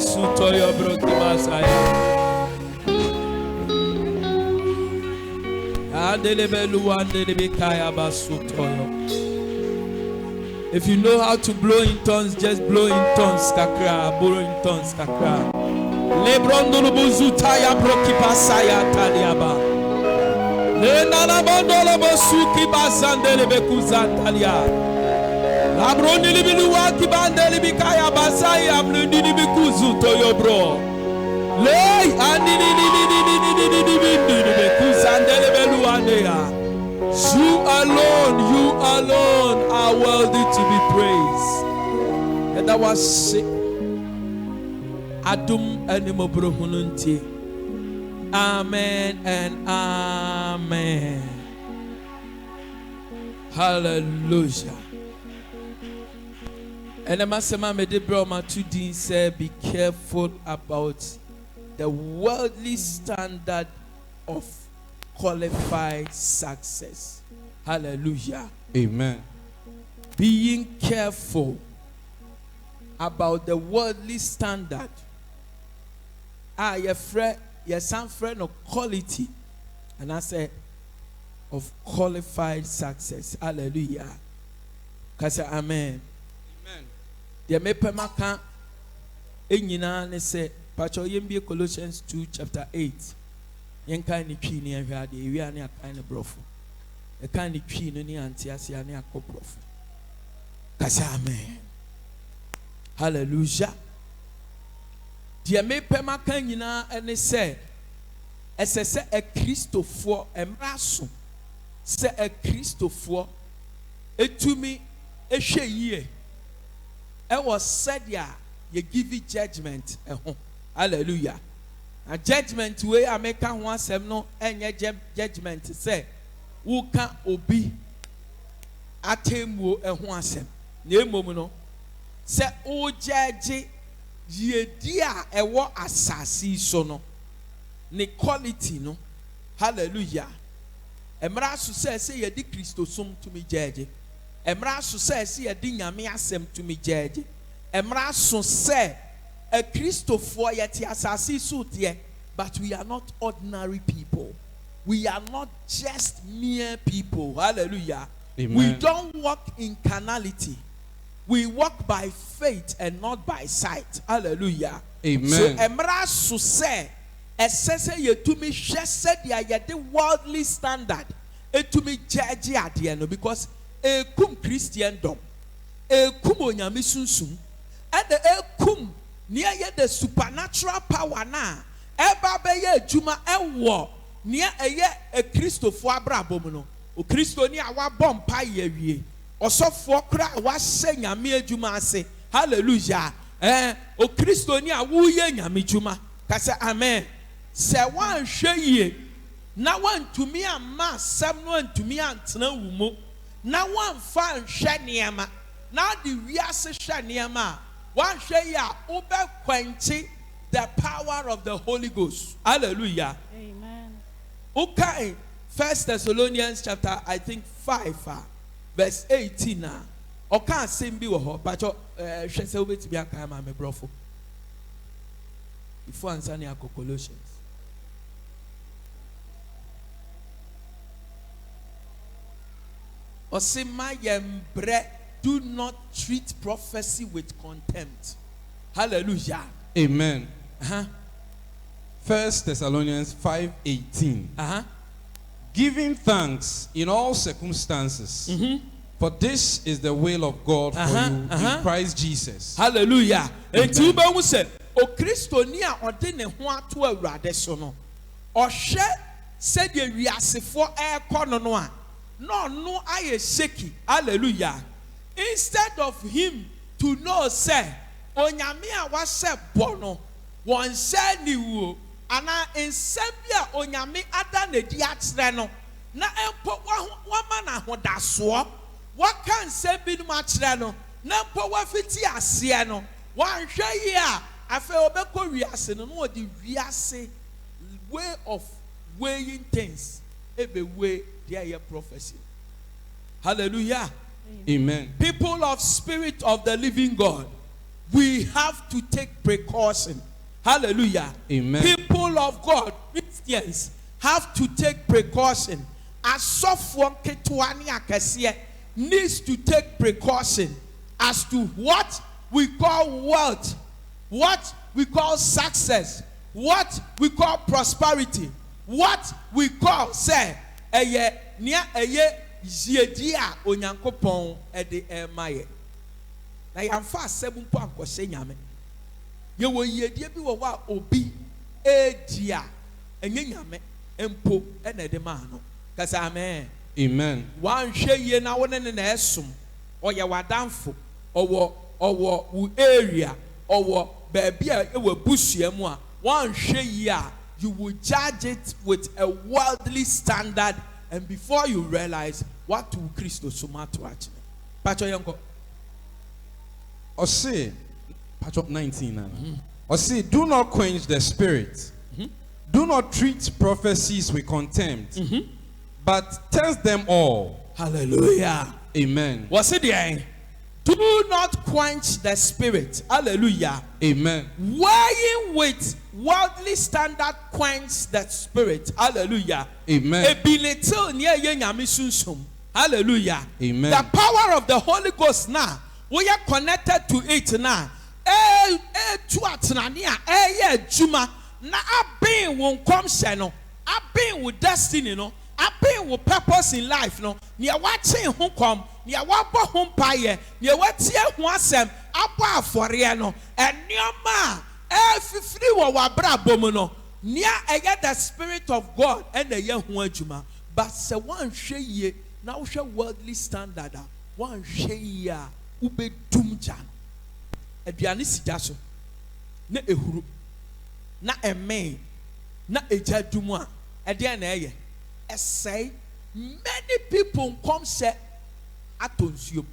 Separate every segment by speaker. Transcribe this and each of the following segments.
Speaker 1: sutoyo broki masaya. If you know how to blow in tongues, just blow in tongues, kakra, blow in tongues, kakra. Lebron dulubuzuta ya broki pasaya taliaba. Lenana bandolo bosuki bazandele bekuzantalia. Labroni libiluwa kibandele bikaya basai amlundi libikuzu toyo bro. Lei andini bekuzandele beluandea. You alone are worthy to be praised. And that was sick. Adum animobro hununti. Amen and amen. Hallelujah. And the master made the brother to say, be careful about the worldly standard of qualified success. Hallelujah.
Speaker 2: Amen.
Speaker 1: Being careful about the worldly standard. Your friend, your son friend of quality, and I say of qualified success. Hallelujah. Cause amen.
Speaker 2: Amen.
Speaker 1: The mepemaka enyina ne say Pacho yembi Colossians 2 chapter 8. Yenka ni twi ni ahwa de ewia ne akan ne brofo. E kan ni twi no ni antiasia ne akobrofo. Kasa amen. Hallelujah. Die mepemaka nyina ene say esese a Christofo emraso se a Christofo etumi ehwe yie e was said ya you give it judgment hallelujah. A judgment way I make one asem no enye judgment say wo ka obi atemu ho asem na emom no say o judge ye dia ewo asasi so no ne quality no hallelujah. Emra so say ye di Christo som to me judge. Emra so say ye di nyame asem to me judge. Emra so say a Christopher yet asasi sutie, but we are not ordinary people. We are not just mere people. Hallelujah.
Speaker 2: Amen.
Speaker 1: We don't walk in carnality. We walk by faith and not by sight. Hallelujah.
Speaker 2: Amen.
Speaker 1: So emra so say esese ye to me said ya the worldly standard it to me judge ade no because e kum Christendom e kum onyame sunsun and e kum near the supernatural power na eba be ye adwuma ewo near a Christofo abrabom no o Christo ni awa bompa ye wie osofo kra wa se nyame adwuma ase hallelujah o Christo ni awu ye nyame adwuma ka se amen se wan hwe ye na wan tumi amma sam no antumi antena wumo na wan fa hwe niema na de wiase hwe niema wan hwe ya ube kwanti the power of the Holy Ghost. Hallelujah.
Speaker 3: Amen.
Speaker 1: Okay, 1 Thessalonians chapter I think 5 verse 18 oka sembi wo ho pacho hwe se obetimi aka ma me brofo before answer ni Colossians. Osima yembre, do not treat prophecy with contempt. Hallelujah.
Speaker 2: Amen.
Speaker 1: 1
Speaker 2: Thessalonians 5:18. Giving thanks in all circumstances, for this is the will of God for you in Christ Jesus.
Speaker 1: Hallelujah. Enti uba say o Kristo ni a ode ne ho ato awurade so no. Ohwe said the wiasefo ekọ no a no aye shaky. Hallelujah. Instead of him to know say onyame a wase bono won say ni wo ana ensem bia onyame ada na di akyere no na empo wa ma na hodaso waka nsem bi no akyere no na empo wa fiti ase no wan hwe yi a afa obekọ wiase no no di wiase way of weighing things ebe way their prophecy. Hallelujah.
Speaker 2: Amen.
Speaker 1: People of Spirit of the living God, we have to take precaution. Hallelujah.
Speaker 2: Amen.
Speaker 1: People of God, Christians, have to take precaution. As someone needs to take precaution as to what we call wealth, what we call success, what we call prosperity, what we call say Yedia onyankopon ede emaye. Na yamfa asɛm mpo ankɔhyɛ nyame. Ye wo yedie bi wo wa obi edia enye nyame mpo na ede ma no. Kasa amen.
Speaker 2: Amen.
Speaker 1: Wan hwɛ yie na wo ne na ɛsom. Ɔyɛ wadanfo. Ɔwɔ wo area. Ɔwɔ baabi a ɛwɔ busua mu a wan hwɛ yie a you will judge it with a worldly standard. And before you realize, what will Christo sumato actually? Pacho Yanko.
Speaker 2: Or say, Pacho 19. Or say, do not quench the spirit. Do not treat prophecies with contempt, but test them all.
Speaker 1: Hallelujah.
Speaker 2: Amen.
Speaker 1: What's it there? Do not quench the spirit. Hallelujah.
Speaker 2: Amen.
Speaker 1: Weighing with worldly standard quench the spirit. Hallelujah.
Speaker 2: Amen.
Speaker 1: Hallelujah.
Speaker 2: Amen.
Speaker 1: The power of the Holy Ghost now, we are connected to it now. Juma na abin won't come seno. Abin with destiny no. Abin with purpose in life no. Ni watching who come. Ni wabo home paye. Ni watie who asem. Aba afore no. And nyoma free wa bra bomo Nia eye the spirit of God and the ye hu adwuma. But se one hwe ye na wo hwe worldly standard one hwe ye a ube dumja. Aduane sida so. Na ehuru. Na eme. Na eja dumu a. Ede na eye. Say many people come say atonsuo.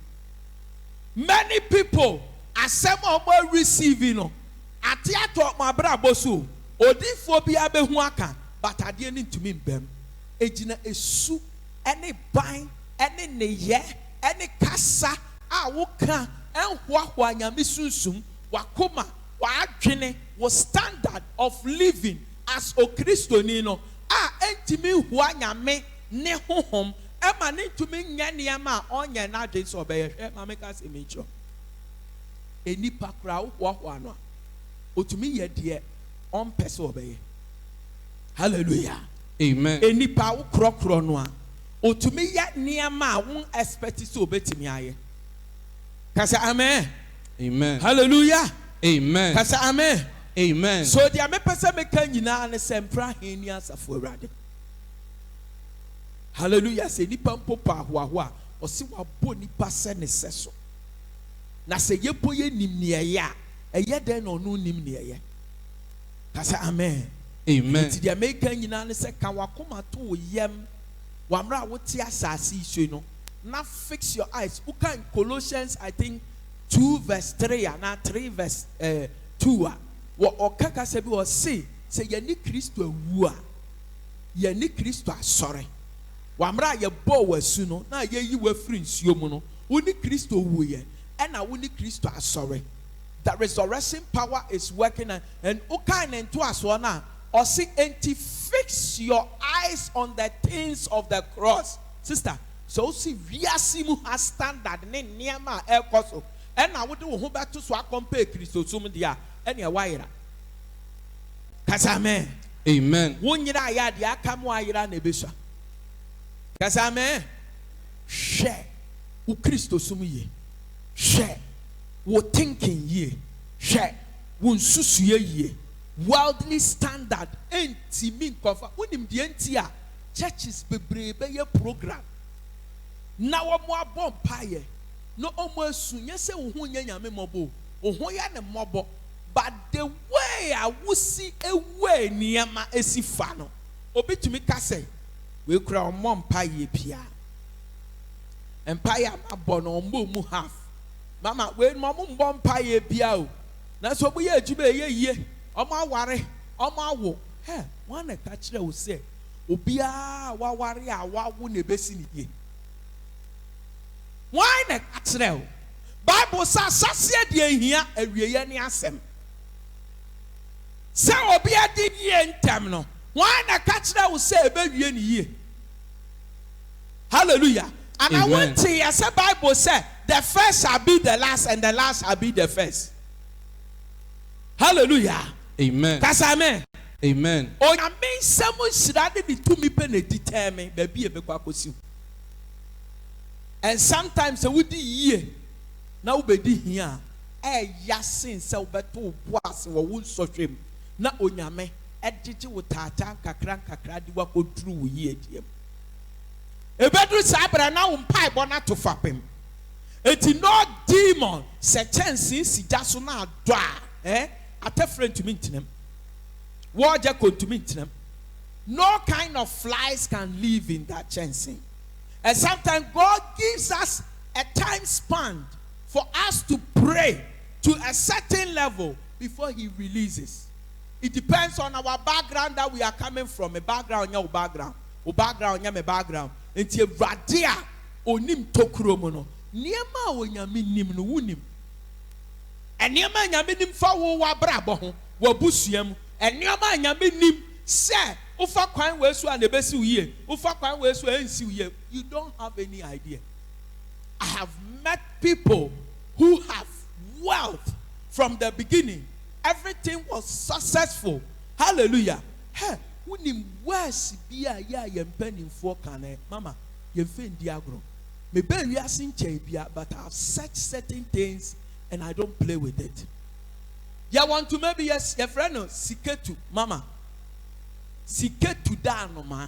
Speaker 1: Many people asem omo receiving no. Ati ato ma bra boso. Odifo bi abehu aka but ade ni ntumi mbem. Ejina esu ene ban ene neye ene kasa a wo ka enhoahoa nyame sunsum wakoma wa adwene wo standard of living as o Kristoni no a entimi hoa nyame ne honhom ema ne ntumi nya niam onye na adwen so obeye hwe ma meka se mecho enipa kra hoahoa no otumi ye de on pese obeye. Hallelujah.
Speaker 2: Amen.
Speaker 1: Enipa wo krokro no a otumi ye niam a won expect so obetimi aye. Kasa amen.
Speaker 2: Amen.
Speaker 1: Hallelujah.
Speaker 2: Amen.
Speaker 1: Kasa amen.
Speaker 2: Amen.
Speaker 1: So dia me pese me kan nyina ne sempra heni asafo awurade. Hallelujah. Se nipa mpopa ho a osi wabo nipa se ne seso. Na se yepo ye nim ne ye a eye den no no nim ne ye. Kasa amen.
Speaker 2: Amen.
Speaker 1: Ti dia me kan nyina ne se kan wakoma to yem wamra wote asase isu no. Now fix your eyes. Who can Colossians, I think, 2 verse 3 and 3 verse 2. What Okaka said was say ye ni Christo wua. Ye ni Christo sorry. Wamra ye bo wasuno. Na ye you were free nsuomuno. Uni Christo wuye. And na uni Christo sorry. The resurrection power is working and Okan and to us one or see enti fix your eyes on the things of the cross. Sister. So see viasimu has standard ne niama ekoso and na wode wo ho beto so compare Christosum dia ene wayira. Kasa amen.
Speaker 2: Amen.
Speaker 1: Wonyira ya dia aka mo ayira na ebesua. Kasa amen. Hwe wo Christosum ye. Hwe wo thinking ye. Hwe wo nsusuye ye. Worldly standard enti min kofa wonim de enti a churches bebrebe ye program. Na wo mo abom paye no omo asunye se wo ho nya nyame mobo wo ho ya ne mobo but the way I will see a way niama esifa no obetumi ka say we kura omom paye pia empire mabo no ombo mu half mama we mo mbom paye pia o na so bo ye adwuma ye omo aware omo awo he wan na ka kire wo say obia wa ware a wa wo na besi ni ye. Why not? Bible Bible says sasia de hia awieye ne asem. Se obi adi ye ntam no. Why na ka kire wo se ebewie ne yie. Hallelujah. And
Speaker 2: Amen.
Speaker 1: I want to hear the Bible say the first shall be the last and the last shall be the first. Hallelujah.
Speaker 2: Amen.
Speaker 1: That's amen.
Speaker 2: Amen.
Speaker 1: Oh, I mean, someone should have been to me penny determine baby a bequacosu. And sometimes I would year now be here. Yasin so beto was or would so him. Not onyame, edit with tata, kakran, wako through ye. A bedroom sabra now pipe or not to fap him. It's no demon, Satan since he does not dry. A friend to meet him. What to meet them? No kind of flies can live in that chancing. And sometimes God gives us a time span for us to pray to a certain level before He releases. It depends on our background that we are coming from. A background, your background. O background, your background. Until radia onim tokromono. Niema onyami nim no wunim. And niema nyami nim fa wo wa brabo ho wa busuam. And niema nyami nim se ufa kwan we so an ebesi uye. Ufa kwan we so ensi uye. You don't have any idea. I have met people who have wealth from the beginning. Everything was successful. Hallelujah. Hey, unim wesi biya ya yempeni for kane. Mama, yemfen diagro. Me ben we asin biya, but I have said certain things and I don't play with it. Ya want to maybe yes, your friend no siketu, mama. Siketu da no ma.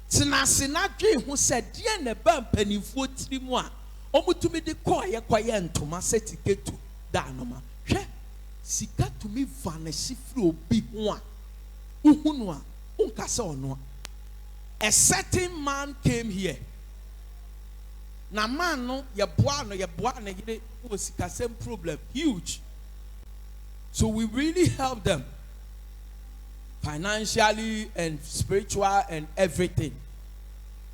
Speaker 1: Sina dwe hu said die ne ba mpanimfo tirimu a omutumi de koye ntoma setiketu da no ma. Hwe sika tumi vanish free obi ho a uhunu a unkasa ono. A certain man came here. Na man no ye boa no yire o sika same problem huge. So we really help them financially and spiritual and everything.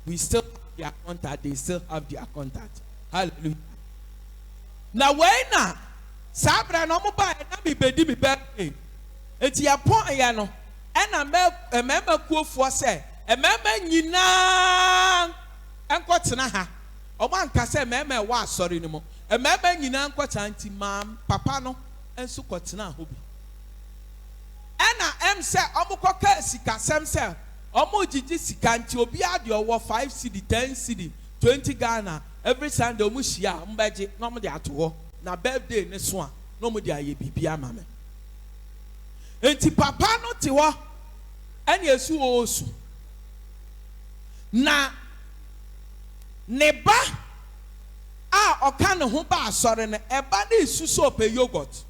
Speaker 1: We still have their contact. They still have their contact. Hallelujah. Now when sabra no mo ba na mi bedi mi birthday. Enti ya pon ya no. E na member kuofo say e member nyina enkotena ha. O man ka say member wa asori ni mo. E member nyina enkota nti mam papa no enso kotena ho bi. Ena em say omukoka sika sem say omo jiji sika nti obi ade owo 5 cedi 10 cedi 20 Ghana every Sunday omu hia mbeje na omo de ato ho na birthday ne so a na omo de aye bibia ma me. Enti papa no te ho ene esu osu na neba a oka ne ho ba asore ne eba na esu so pe yogurt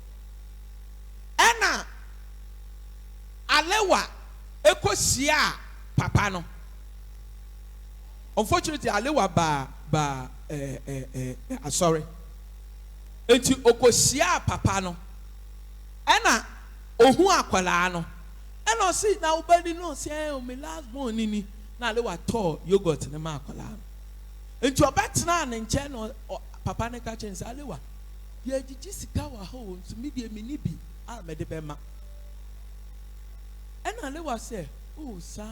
Speaker 1: ena alewa ekosia papa no. Unfortunately alewa ba sorry. Enti okosia papa no. Ena ohu akwala no. Ena o si na ubani no say o me last born ni na alewa to yogurt ne ma akwala no. Enti obetena ne nche no papa ne ka chen say alewa ye gigi sika wa ho nti me de me ni bi a me de be ma. And Alewa say, oh, sir,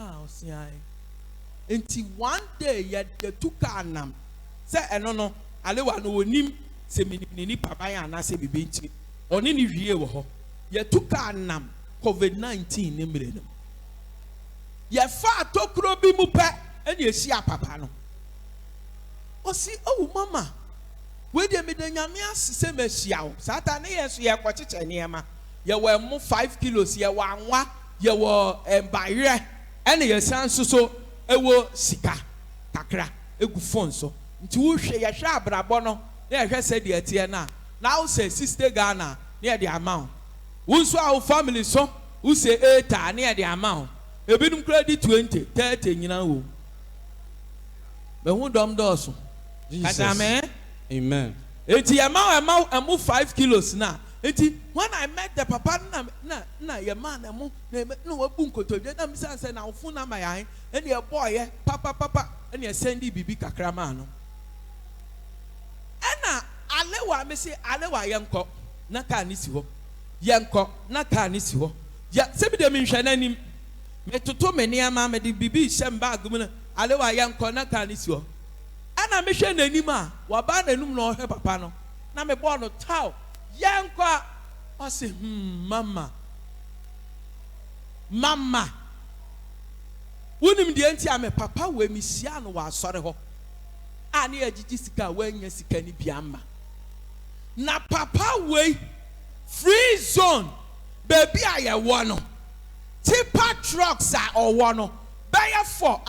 Speaker 1: until one day you took anam. Say, no, Alewa no nim, say, Mini Papaya and I say, be beach. On any year, you took anam, COVID-19 in Millennium. You far to Krobi Mupa, and you see a papa no. Oh, see, oh, mama, where they made the Yamias, say, Messiah, Saturday, yes, you are quite a near. You were more 5 kilos, you were ye wo embaye ene ye san so ewo sika kakra egu phone so nti wo hwe ye hwe abrabo no na ye hwe se de atie na wo say 60 Ghana na ye de amount wo so our family so wo say 8 na ye de amount ebinum credit 20 30 nyina wo be hu dom do so
Speaker 2: Jesus. Amen.
Speaker 1: enti amount 5 kilos na. When I met the papa, na your man, no boom kotoje, na misa say na ufuna my eye, and your boy, papa, and your sandy bibi kakramano. Anna, wa me say alewa yenko na ka ni si ho yenko na ka ni si ho ya se bi de me hwe nanim me toto me niama me de bibi hyem bag mu na alewa yenko na ka ni si ho ana me hwe nanim a wa ba nanum na ohwe papa no na me bo no taw yenko o se mama wonim de anti ame papa we mi sia no wa asore ho ani agigi sika wanya sika ni biamba na papa we free zone baby aye wo no tipa trucks are owo no buy for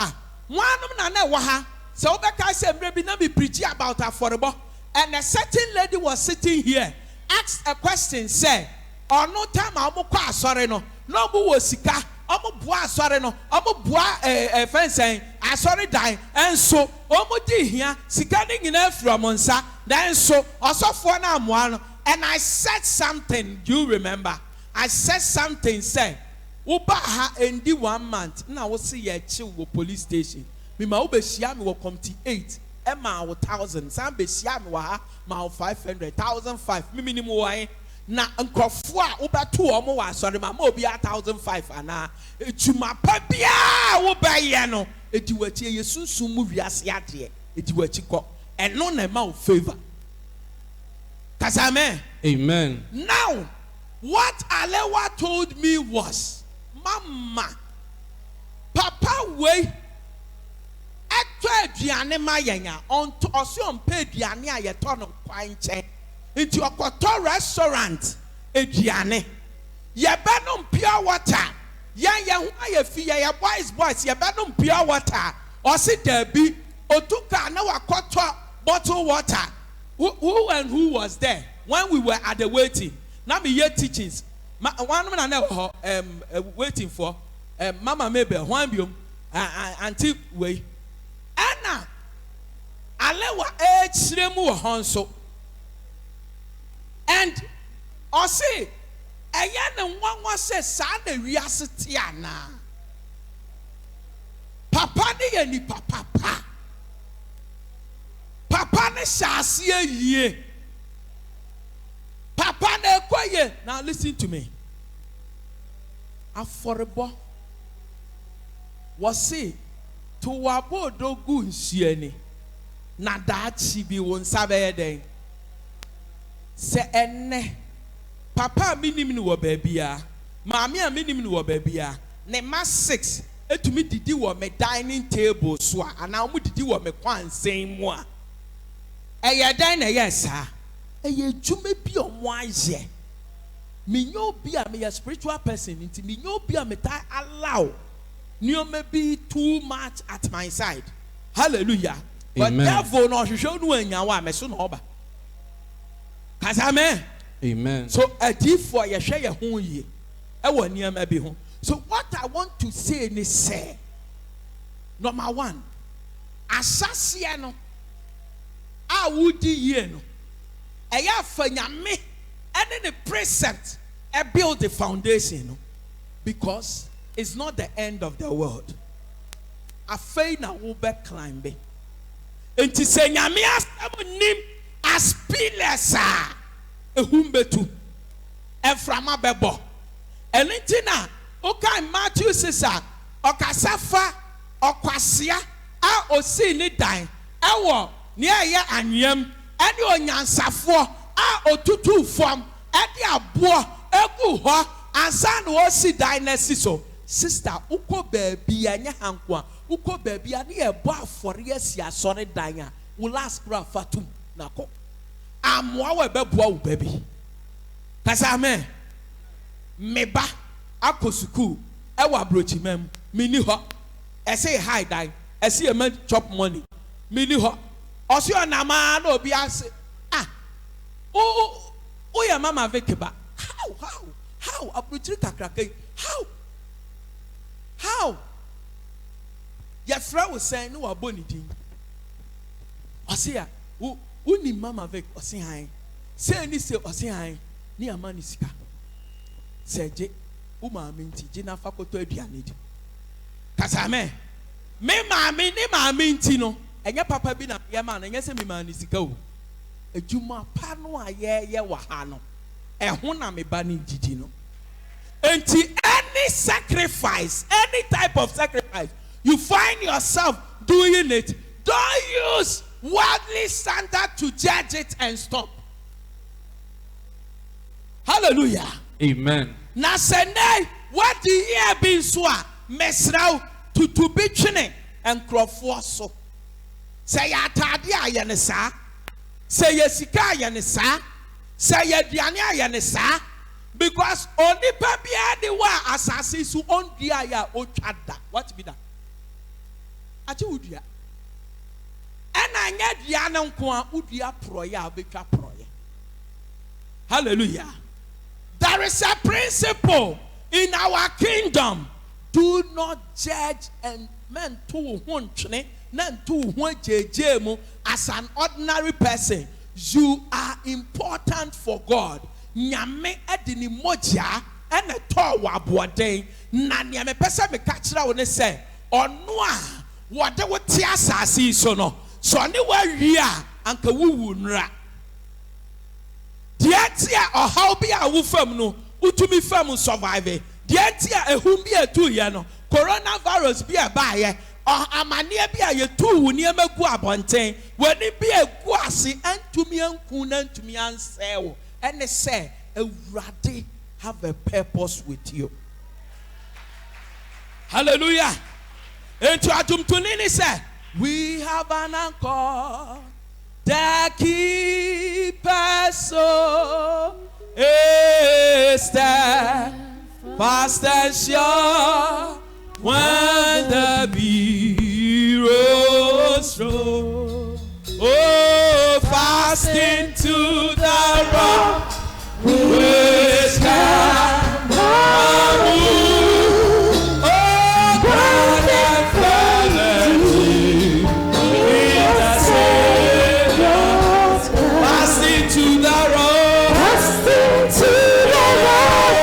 Speaker 1: wanum na wo ha so obeka say mbre bi na be preach about affordable and a certain lady was sitting here asked a question say ono time amukwa asore no no bu wo sika omo bua asore no omo bua fensen asore dan enso omo di hia sika ni nyina from nsa dan so osofo na amoa no and I said something, do you remember? I said something say uba ha endi 1 month na wo se ye chi wo police station me ma wo be hia me wo committee 8 e ma wo 1000 sam be hia me wa ha ma wo 500 1005 me minimum wa na nkrofo a wobeto omo wa asore ma obi 1005 ana etuma pa bia wo baye no edi wachi yesunsun mu wiase ade edi wachi ko eno na ma wo favor kasame
Speaker 2: amen.
Speaker 1: Now what Alewa told me was mama papa we eto aduane ma yenya onto oso ompa aduane a yeto no kwan nche nti okoto restaurant aduane ye benom pure water ye ho ayefi ye boys ye benom pure water osi dabi otuka na wakoto bottle water who and who was there when we were at the waiting now me hear teachings one man na waiting for mama Mabel one biom auntie we ana alewa echiremu honso and osi eye ne nwanwa se sa na wiase ti ana papa ne ye ni papa papa ne shase yie papa ne koye. Now listen to me. Affordable was say to wabo dogu nsuani na dachi bi won sabe den se enne papa minim ni wo baabia maami a minim ni wo baabia ne ma 6 etumi didi wo me dining table so ana omu didi wo me kwansen mu a eye dan na yesa eye dwuma bi omo aye me nyo bi a me spiritual person nti me nyo bi a me tai allow nioma be too much at my side. Hallelujah. But therefore no hwehwe no anya wa me so no oba kasame
Speaker 2: amen.
Speaker 1: So a deep for ye hwe ye ho yie e wo nioma bi ho. So what I want to say is say number 1 asase no a wudi yie no eya fanyame and the precept e build the foundation no because it's not the end of the world. Afei na wo be climb be enti se nyame asem nim as pillars a ehum betu eframa bebo enti na okan Matthew 6 a okasafa okwasea a osi ni dan ewo ne eye anwem ene onyansafo a otutu fam ede abo egu ho ansa na osi dynasty so sister uko baby anya hankwa uko baby ani ebo afore asi asore dan a wo last cry fatum nako amwa we beboa wo baby kasa amen meba akosuku e wa brochimem mini ho e say high dan e say e chop money mini ho osi onama na obi ase o ya mama vekeba how abrochiri kakraka how your friend was saying no aboni din osia uni mama vek osi han say ni say osi han ni amani sika seje umama nti gina fakoto aduane di kasame me maami ni maami nti no enye papa bi na ye ma na enye se me mani sika o Ejuma pa no a ye wɔ ha no. Ɛho na me ba ne didi no. Enti any sacrifice, any type of sacrifice, you find yourself doing it, don't use worldly standard to judge it and stop. Hallelujah.
Speaker 2: Amen.
Speaker 1: Na sene what the year been so mesrau to be chine and crofo so. Say atade aye ne sa, say yesika aye ne sa, say yaduane aye ne sa, because onipa bia de wa asase so on dia ya otwada. What be that? Ati udua. Ena nya dua ne nko a udua proye a betwa proye. Hallelujah. There is a principle in our kingdom. Do not judge and men to hunchne, nan to hunjejemu as an ordinary person. You are important for God. Nyame edini moja ene to waboden na nyame pese me ka kira wo ne se ono a wode wo te asase so no so ne wa wi a anka wuwu nra. Dientia ohaw bi a wo fam no utumi fam survive. Dientia ehum bi atu ye no coronavirus bi a ba ye amane bi a yetu wu ne magu abonten wani bi egu ase antumi anku na antumi ansewo ene say Ewurade have a purpose with you. Hallelujah. Enti adumtuni say we have an anchor that keeps us so fast and sure when the billows roll. Oh, fast into the rock which can move. Oh, God and felony in the Savior. Fast into the rock. Fast into the rock.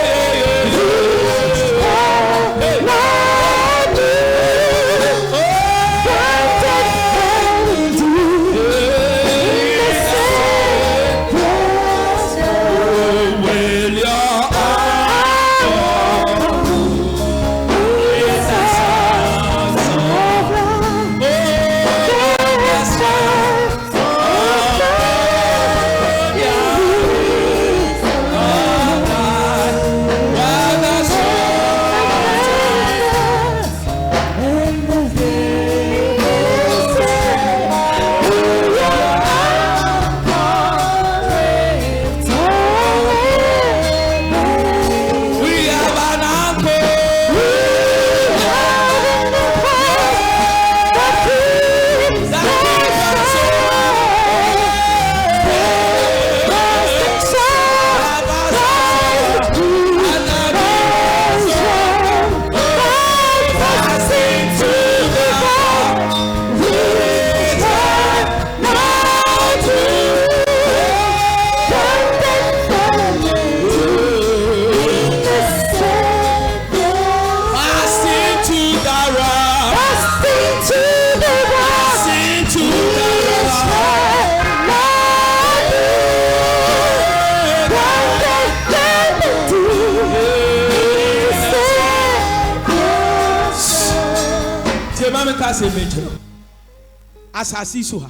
Speaker 1: Asasi suha.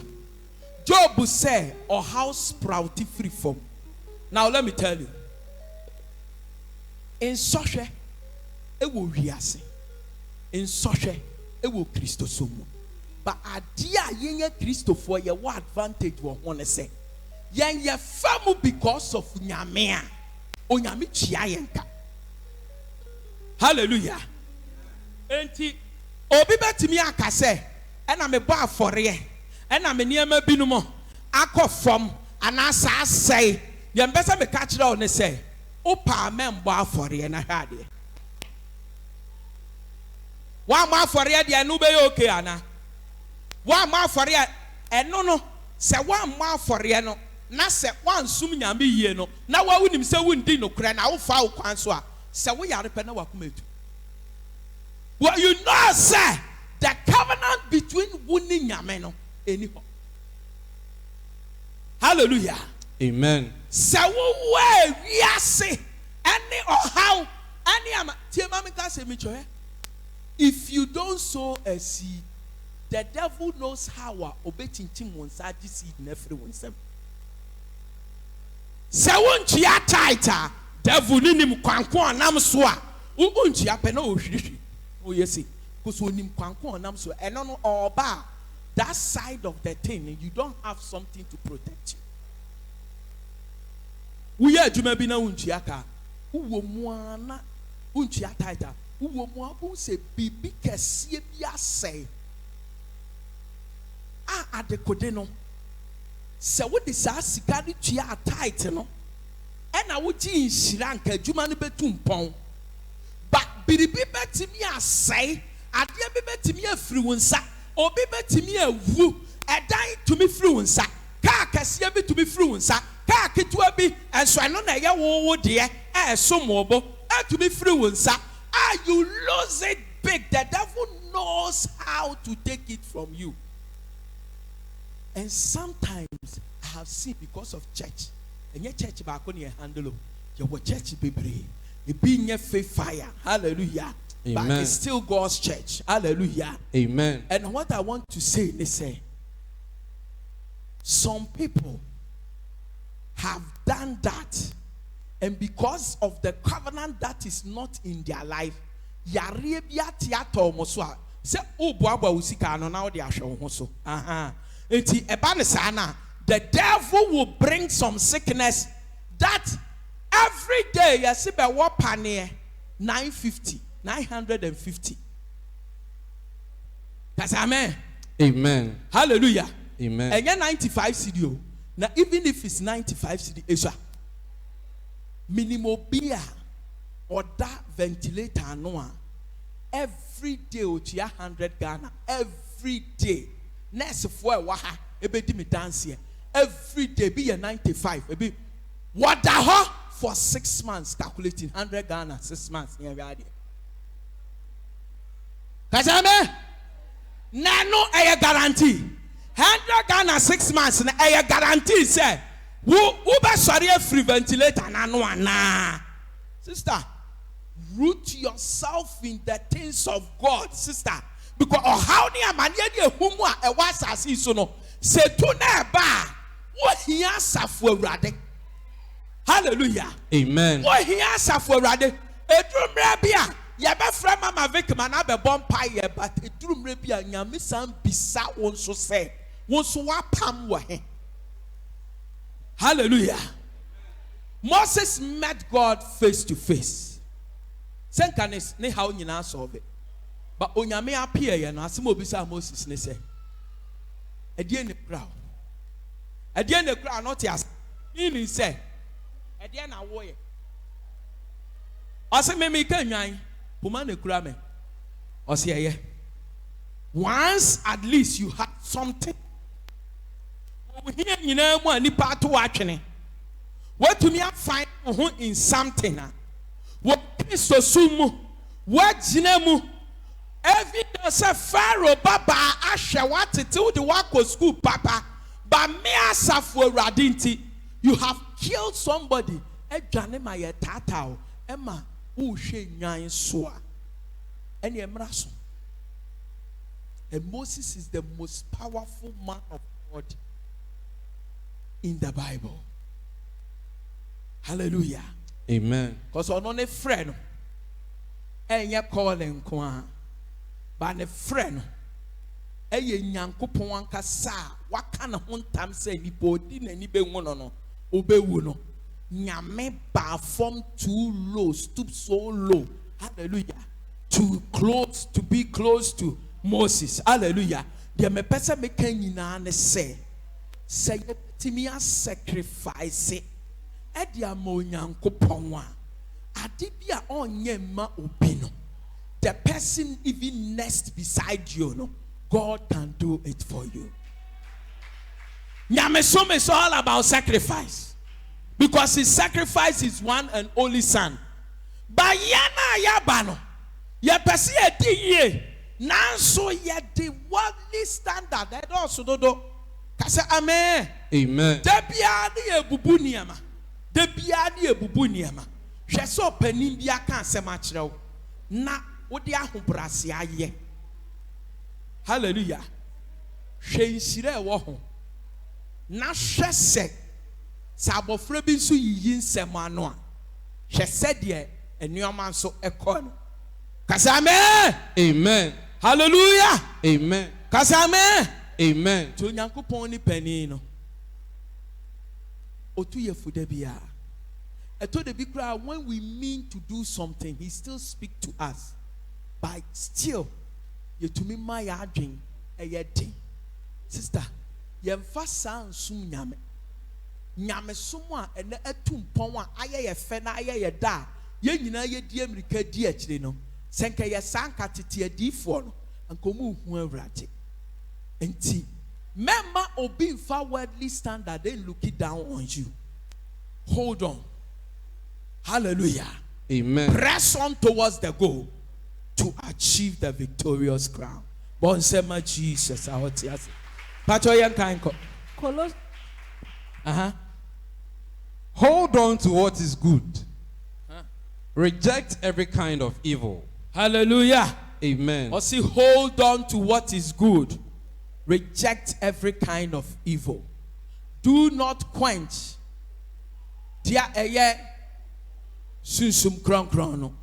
Speaker 1: Job said, "Or house sprouted free from." Now let me tell you. In such a will riase. In such a will Christosomo. But idea yenye Christo for your what advantage will want to say. Yen ye famu because of nyamea. Onyami chiayenka. Hallelujah. Enti obi betimi akase. Ena me ba afore ena me niema binumo akofom anasa asai ye mbese me ka kire o ne say opa membo afore na hade wa ma afore de anu be okay ana wa ma afore eno no se wa ma afore no na se wan sum nyame yie no na wa wunim se wundi no kra na wo fa wo kwan so a se wo yare pe na wakometu. Well, you know say the covenant between Wuni Nyameno anyhow. Hallelujah.
Speaker 2: Amen.
Speaker 1: So where we are say any or how any am if you don't sow a seed, the devil knows how obetintim wonsa seed in everyone. Se wontua tighter devil ninim kwanko anam so a wontua pe na ohwihwi o yesi because onim kwanko anam so eno no oba that side of the thing you don't have something to protect you. We are adwuma bi na wontua ka wo mu ana wontua tighter wo mu abu se bibi kese bi asai a adekode no se wo de sa sika ni tua tight no e na wo ji nhira nka adwuma no betum pon ba biribi betimi asai ade bi betimi afiri wo nsa obi betimi awu edan tumi firi wo nsa ka kase bi tumi firi wo nsa ka ketua bi enso eno na ye wo de e so mobo e tumi firi wo nsa you lose it big. The devil knows how to take it from you. And sometimes I have seen because of church. And your church back on your handle. Your church be brave. It being a faith fire. Hallelujah.
Speaker 2: Amen.
Speaker 1: But it's still God's church. Hallelujah.
Speaker 2: Amen.
Speaker 1: And what I want to say, listen. Some people have done that. And because of the covenant that is not in their life, yare bia tiato moso a se obuaba usika no na wo de ahwe ho so enti eba ne sana the devil will bring some sickness that every day yesi be wo pane 950 that's amen.
Speaker 2: Amen.
Speaker 1: Hallelujah.
Speaker 2: Amen.
Speaker 1: And 95 cedi now even if it's 95 cedi esha minimum beer or that ventilator no every day otua 100 Ghana every day nurse for waha ebedi me dance here every day be 95 ebi wada ho for 6 months calculating 100 Ghana 6 months here we are there kajame nano a guarantee 100 Ghana 6 months na a guarantee say wo be sorry free ventilator na no ana sister root yourself in the things of God, sister. Because how ni amani de humu a e wa asase so no se tu na ba wo hia asafo awurade. Hallelujah.
Speaker 2: Amen.
Speaker 1: Wo hia asafo awurade edurumra bia ye be fra mama vikima na be bompa ye but edurumra bia nyame san bisa won so se won so wa pam wo he. Hallelujah. Moses met God face to face. Senkanis ne how nyina solve it. But onyame appear ye no asem obisa Moses ne say. Edie ne kra. Edie ne kra not as. He say. Edie na wo ye. Ose me kan nwan. Puma ne kra me. Ose ye. Once at least you have something. We hear nyina mu anipa to atwene. What to me find in something. What Christo sumu, what jinemu, every day say Pharaoh Baba Asha what till the work was school Papa, but me asafu radinti, you have killed somebody. E jane ma ye tatao, Emma who she nyan soa, and ye mraso. And Moses is the most powerful man of God in the Bible. Hallelujah.
Speaker 2: Amen.
Speaker 1: Because on a friend, and you're calling Kwan, but a friend, a Yankupon Kasa, what kind of one time say ni body and ni be one no, obey uno. Nyame ba form too low, stoop so low. Hallelujah. To be close to Moses. Hallelujah. The me person me can say timia sacrifice it. Edia mo nyankopon wa ade bia onye ma obi no the person even next beside you no God can do it for you. Nyamesom is all about sacrifice because his sacrifice is one and only son. But yana yaba no ye pese e di ye nanso ye the worldly standard that also do kase amen.
Speaker 2: Amen.
Speaker 1: Debia ni ebubu niama. Debia ni ebubu niama. Hwe so panin bia kan asem a kyerɛ wo. Na wo de ahobrase aye. Hallelujah. Hwe nsire ɛwɔ ho. Na hwe sɛ sabofra bi nso yiyi nsɛm ano a. Hwe sɛ de enuoma nso ɛkɔ no. Kasa amen.
Speaker 2: Amen.
Speaker 1: Hallelujah.
Speaker 2: Amen.
Speaker 1: Kasa amen.
Speaker 2: Amen.
Speaker 1: To Nyankopɔn ni panin no. Otu ye fuda bia. Eto de bi kra when we mean to do something, he still speak to us. But still, ye to me my adwin eye den. Sister, ye mfa san sum nyame. Nyame sum a ene atum pon a aye ye fe na aye ye da. Ye nyina ye di America di akire no. Senka ye sanka tete adifo no. Ankomu hu awrate. Enti member obi mfa worldly standard, they look it down on you. Hold on. Hallelujah.
Speaker 2: Amen.
Speaker 1: Press on towards the goal to achieve the victorious crown. Bon sema Jesus. Pato yankanko.
Speaker 2: Hold on to what is good. Reject every kind of evil.
Speaker 1: Hallelujah.
Speaker 2: Amen.
Speaker 1: Or see, hold on to what is good. Reject every kind of evil. Do not quench. Dia eye sunsum kron krono.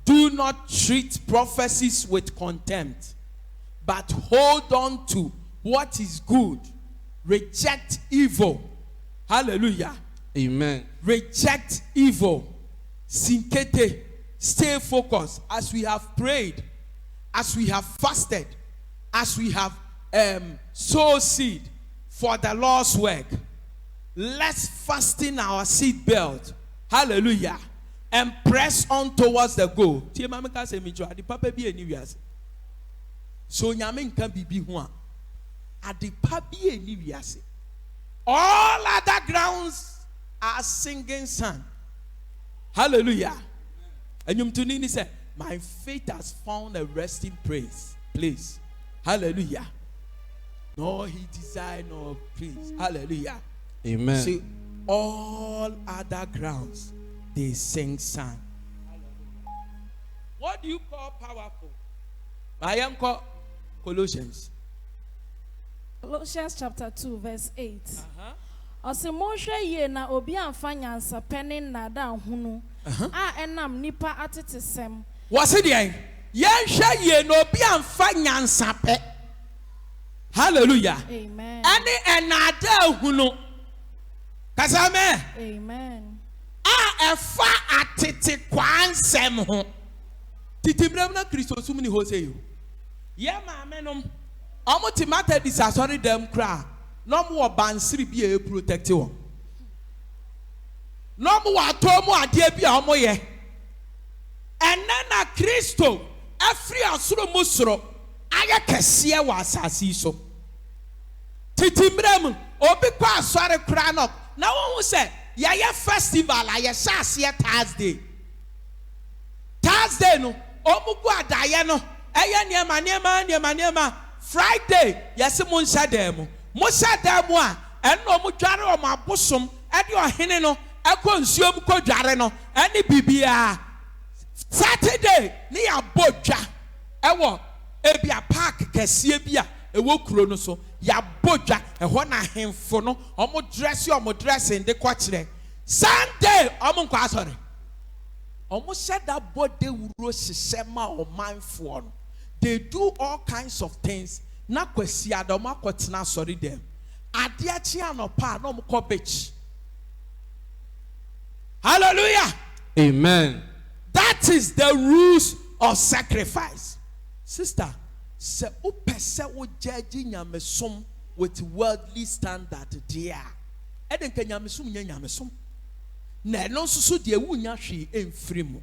Speaker 1: Do not treat prophecies with contempt, but hold on to what is good. Reject evil. Hallelujah.
Speaker 2: Amen.
Speaker 1: Reject evil. Sinkete. Stay focused as we have prayed, as we have fasted, as we have sow seed for the Lord's work. Let's fasten our seat belt. Hallelujah. And press on towards the goal. So nyamin can be one. All other grounds are singing song. Hallelujah. And Yumtunini said, my faith has found a resting place. Hallelujah. No, he desired no place. Hallelujah.
Speaker 2: Amen.
Speaker 1: See, all other grounds, they sing song. What do you call powerful? I am called Colossians.
Speaker 3: Colossians chapter 2, verse 8. Ose mohwe ye na obi amfa nyansa penin na da hunu a enam nipa atetesem.
Speaker 1: What's it there? Yenhwe ye na obi amfa nyansa pe. Hallelujah.
Speaker 3: Amen.
Speaker 1: Ani enada hunu. Kasame.
Speaker 3: Amen.
Speaker 1: A efa atete kwansem ho. Titimrem na Kristo sum ni ho se yo. Ye ma menom. Omo timata disasori dem kra. No more bansiri bi e protect wo. No more atomo ade bi a omo ye. Enna Kristo afri asoro musoro aye kese wa asasi so. Titimrem obi kwa asore kra no na wo say ye festival aye sase Thursday. Thursday no omu gu adaye no eye niema Friday yes mo nsa dem. Mosa demu a eno mo dware o mabosom e de ohene no ekọ nsuom ko dware no eni bibia Saturday ni ya bodwa ewo ebia park kese bia ewo kuro no so ya bodwa eho na hemfo no omo dress de kwa kire Sunday omo nkwa asore omo sheda bode wuro sisema o manfo no they do all kinds of things. Na kwesi adoma kwetena sorry them. Adiachi anopa no mko beach. Hallelujah.
Speaker 2: Amen.
Speaker 1: That is the rules of sacrifice. Sister, se upese o judge nyamesom with worldly standard there. Eden ka nyamesom nya nyamesom. Na no susu de wunya hwe emfiri mu.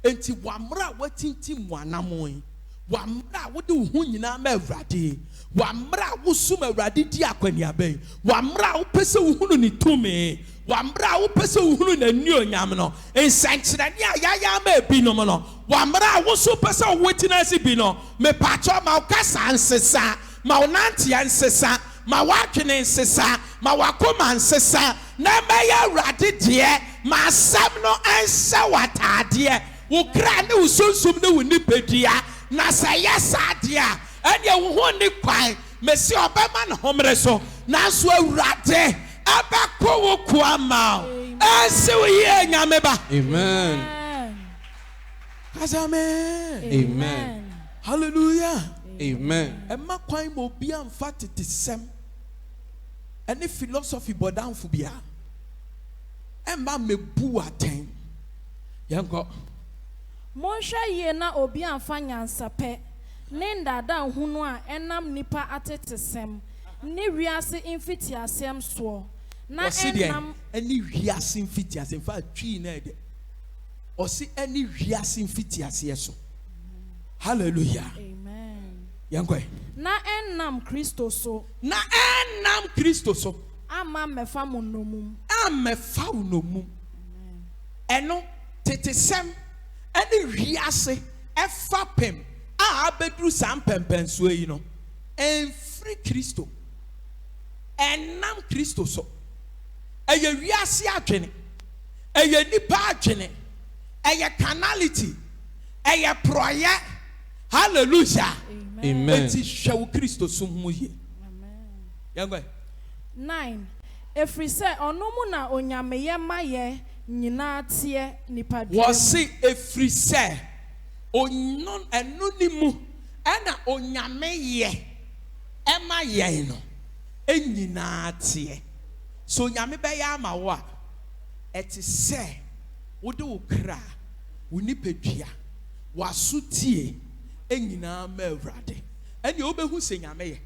Speaker 1: Enti wamra watintim wanamon. Wamra wo de hu nyina ma awrade wamra wo sum awrade di akwani aben wamra wo pese wo hunu ni tumi wamra wo pese wo hunu na ni onyam no ensankyerane ayaya ma bi no no wamra wo so pese wo wetina si bi no me pacho ma wo kasa nsesa ma wo nante nsesa ma wadwene nsesa ma wakoma nsesa na mɛyɛ awurade deɛ ma asɛm no ɛnsɛ w'ataadeɛ wo kra ne wo sunsum ne wo nipadua na sɛ yɛ saa deɛ a ɛneɛ wo ho ne kwan mesi ɔbɛma ne homere so nanso awurade ɛbɛkɔ wo koa ma wo ɛnsi wo yie nyame ba.
Speaker 2: Amen.
Speaker 1: Amen. Hallelujah.
Speaker 2: Amen.
Speaker 1: Emma kwan mo bi amfa tete sem. Any philosophy bodanfo bia. Emma mebu aten. Yanko.
Speaker 3: Monhwa ye na obi amfa nyansape. Ne ndada hunu a enam nipa atete sem. Ne wiase infiti asem so. Na enam
Speaker 1: any wiase infiti asem fa twi na de. Osi any wiase infiti asem so. Hallelujah.
Speaker 3: Amen.
Speaker 1: Yanko.
Speaker 3: Na enam Kristo so.
Speaker 1: Na enam Kristo so.
Speaker 3: Ama mefa monomum.
Speaker 1: Amefa unomum. Eno tete sem any wiase efa pem. Abedru sam pempenso yi no. En free Kristo. Enam Kristo so. Eye wiase adwene. Eye nipa adwene. Eye carnality. Eye proye. Hallelujah.
Speaker 2: Amen.
Speaker 1: Eti hwe Kristo so mu ye.
Speaker 3: Amen.
Speaker 1: Yangwe.
Speaker 3: 9. Efri se onomu na onyameye maye nyina tie nipadwe.
Speaker 1: Wasi efri se onon enunimu ena onyameye ema ye no enyina tie. So onyame be ya ma wo a eti se wo de wo kra wo nipadua wasutie enyina ma awurade ene obehu se nyame ye.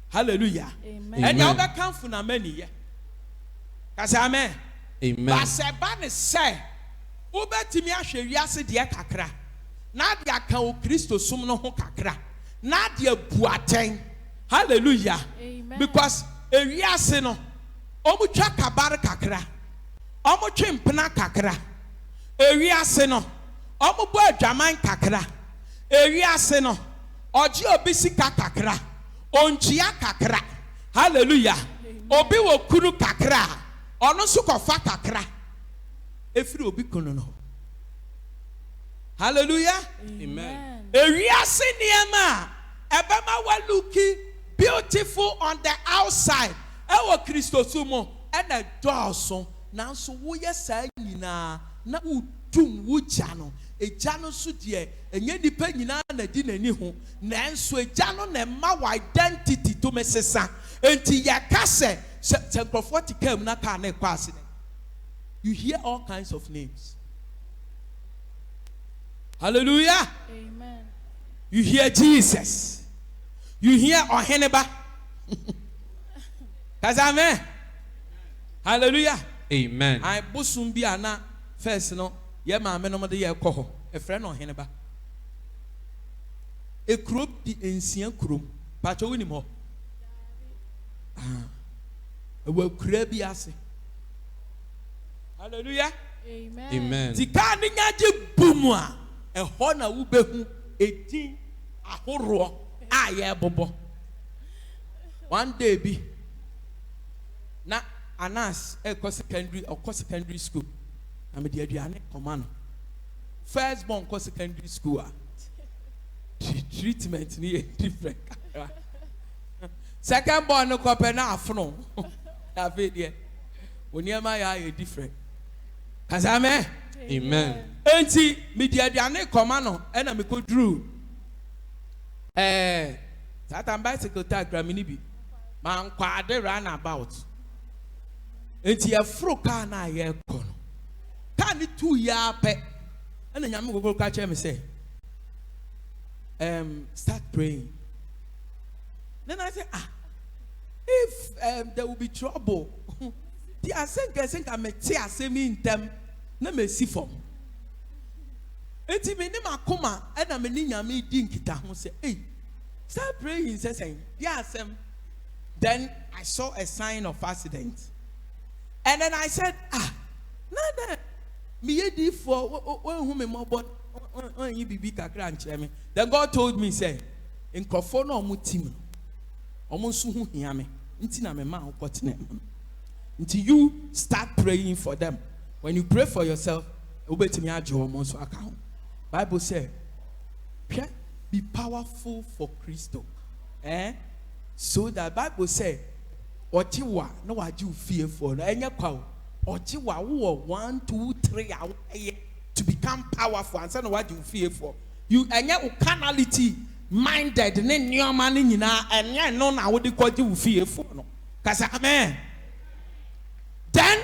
Speaker 1: Hallelujah.
Speaker 3: Amen.
Speaker 1: Ene obekanfo na mani ye. Kasa amen.
Speaker 2: Amen.
Speaker 1: Ba se ba ne se obetimi ahwe wiase de kakra na de aka o Kristo sum no ho kakra na de buaten. Hallelujah.
Speaker 3: Amen.
Speaker 1: Because ewiase no omu twa kabar kakra omu twempena kakra ewiase no omu bo adwaman kakra ewiase no oji obi sika kakra onjia kakra. Hallelujah. Obi wo kuru kakra ono so kofa kakra efiri obi kono no. Hallelujah.
Speaker 2: Amen.
Speaker 1: Ewiase niema ebema wa looking beautiful on the outside ewo Kristo sumo ena dawson nanso wo yesa nyina na udum wuja no eja no so de enye nipa nyina na di nani ho nanso eja no na ma identity to mesesa enti yakase se prophet came na ka na kwase. You hear all kinds of names. Hallelujah.
Speaker 3: Amen.
Speaker 1: You hear Jesus. You hear Oheneba. Amen. Hallelujah.
Speaker 2: Amen.
Speaker 1: I busum bi ana first no ye ma me no mo de ye kɔ hɔ. E frɛ no Oheneba. E krom di ensia krom. Pacho woni mo. E wa kura bi ase. Hallelujah.
Speaker 3: Amen.
Speaker 2: Amen.
Speaker 1: Tika ni nyaje bumu a e hɔ na wo behu edin ahoroɔ a ye bobo. One day bi na Anas secondary school. Na me de aduane kɔma no. First born ko secondary school a treatment ni different. Second born no ko pe na afono. Na fe de. Oniema ya different. Kasame.
Speaker 2: Amen.
Speaker 1: Enti me de aduane kɔma no e na me ko drew. That bicycle tag gramini bi. Man kwade run about. Enti ya fro car na ye kono. Car ni 2 year pe. Ena nyame go ka che me say. Start praying. Then I say, if there will be trouble, the asenka me ti asemi ntem na me si form. Enti me ni makoma ena me ni nyame di nkita ho say, hey, start praying, saying, yes. Then I saw a sign of accident. And then I said, nada, me yedi for who me more but you be kakra and me. Then God told me, say, in Krofono mutim. almost who hear me. Until I'm a man, until you start praying for them. When you pray for yourself, obey to me at your almost account. Bible says, be powerful for Christo. So that Bible says, Ochiwa, no, what you fear for, and your cow, Ochiwa, 1, 2, 3 hours to become powerful, and so what you fear for. You and your carnality minded, and then your man in and you know now what you fear for. Because amen. Then,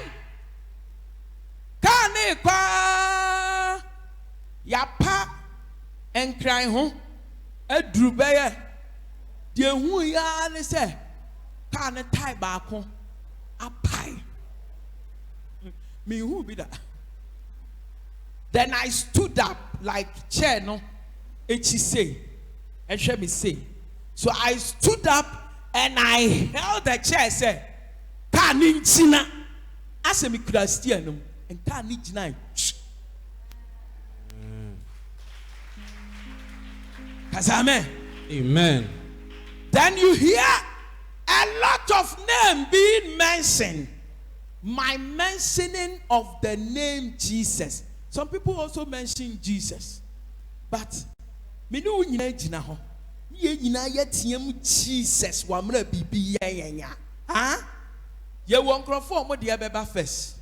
Speaker 1: Kane kwa yapa and cry home a drubaya. The who ya say, Kane tie back home a pie. Me who be that? Then I stood up like chair, no, say, and shall me say. So I stood up and I held the chair, said, Kane China. As a Christian, and can't need tonight. Amen.
Speaker 2: Amen.
Speaker 1: Then you hear a lot of names being mentioned. My mentioning of the name Jesus. Some people also mention Jesus. But me know Jesus wamra bibi ya. Huh? You won't conform with the Abba first.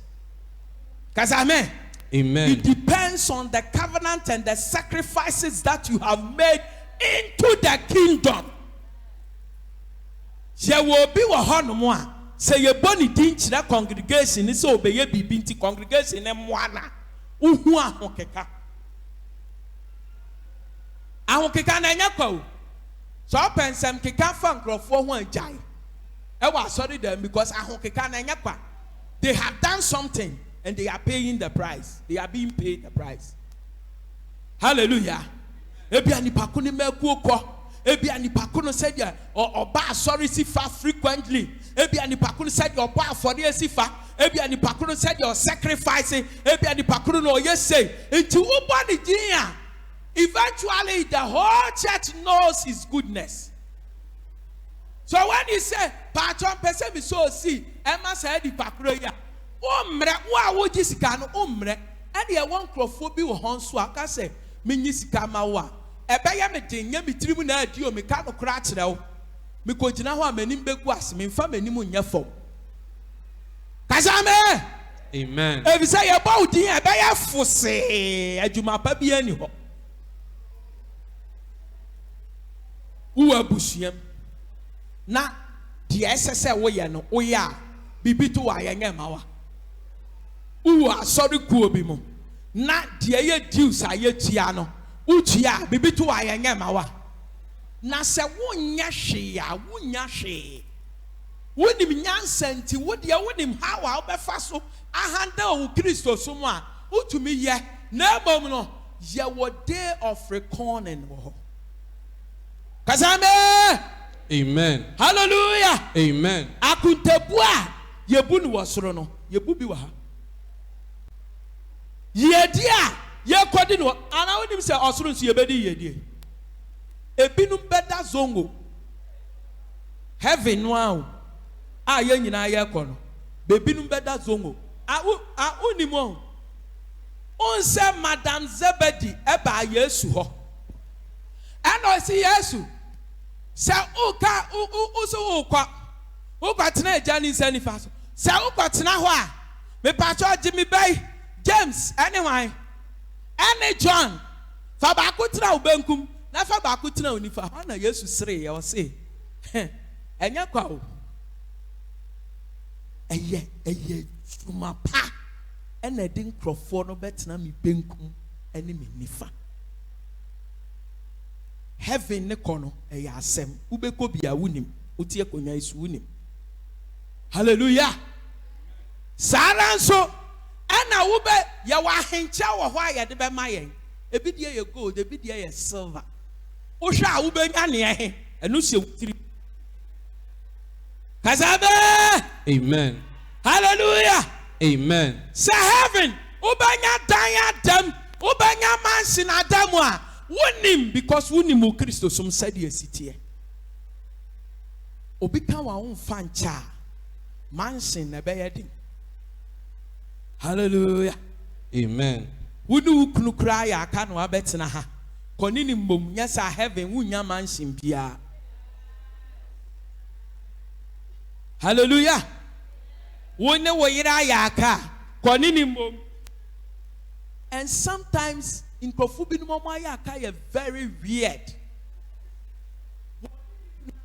Speaker 1: Because amen.
Speaker 2: Amen.
Speaker 1: It depends on the covenant and the sacrifices that you have made into the kingdom. You will be a honor. Say your body dinch that congregation is so be a binti congregation and moana. Uhua hokeka. I hokeka na nyako. So I pensem keka fan for one jai. I was sorry them because they have done something and they are paying the price. They are being paid the price. Hallelujah. Ebi anipakuni mekuoko. Ebi anipakuni said ya or ba sorry sifa frequently. Ebi anipakuni said your ba for the sifa. Ebi anipakuni said your sacrificing. Ebi anipakuni no yes say. Into ubani dia. Eventually the whole church knows his goodness. So when you say, Patron person me so see, Emma said the pakroya. Umre, wa wo jisika no umre. And ye one crofo bi wo honso aka say, me nyisika ma wa. Ebe ya me den ya me tirimu na adi o me ka no kra kire wo. Me ko gina ho amanim begu ase, me mfa manim nya fom. Kasame.
Speaker 2: Amen.
Speaker 1: If you say ye ba udin ebe ya fose, adwuma pa bi ani ho. Uwa busuam. Na the SSA woye no oya bibi to wa yenye mawa uwa sorry kuobi mu na the ye deals aye tua no utua bibi to wa yenye mawa na se wonya hwe ya wonya hwe wonim nyansenti wode wonim how a obefa so ahanda o Kristo so mu a utumi ye na bom no ye wo day of reckoning wo kazame.
Speaker 2: Amen.
Speaker 1: Hallelujah.
Speaker 2: Amen.
Speaker 1: Akuntebua yebu ni wasoro no yebu bi wa ha. Yedia ye kodi no ana wonim se osoro nso yebedi yedie. Ebinum beda zongo. Heaven no a ye nyina ye kɔ no. Bebinum beda zongo. A unimo. Onse Madam Zebedi eba Yesu ho. Ana si Yesu sa uka uso ukwa tena ejani sani faso sa ukwa tena ho a me pacho Jimmy Bay James anyone any John fa ba ko tena ubenkum na fa ba ko tena onifa ho na Yesu sere ye o se enya kwa o eye suma pa ena din krofo no betena mi benkum ene me nifa. Heaven ne kono e ya asem ubeko bia wunim utie konya isu wunim. Hallelujah. Sara nso ana ube ya wa hencha wo ho aye de be mayen ebi die ye gold ebi die ye silver uhwa a ube nya ne he enu se wutiri kazabe.
Speaker 2: Amen.
Speaker 1: Hallelujah.
Speaker 2: Amen.
Speaker 1: Say heaven ubanya dan adam ubanya mansion adamu a wunim because wunim o Kristo som said ye sitie. obika wa umfa ncha mansion na be yedin. Hallelujah.
Speaker 2: Amen.
Speaker 1: Wunu ukunu kra ya aka no abetena ha. Konini mbom nyasa heaven wunya mansion bia. Hallelujah. Wone wo yira ya aka konini mbom. And sometimes in Kofubi no mama ya aka is very weird.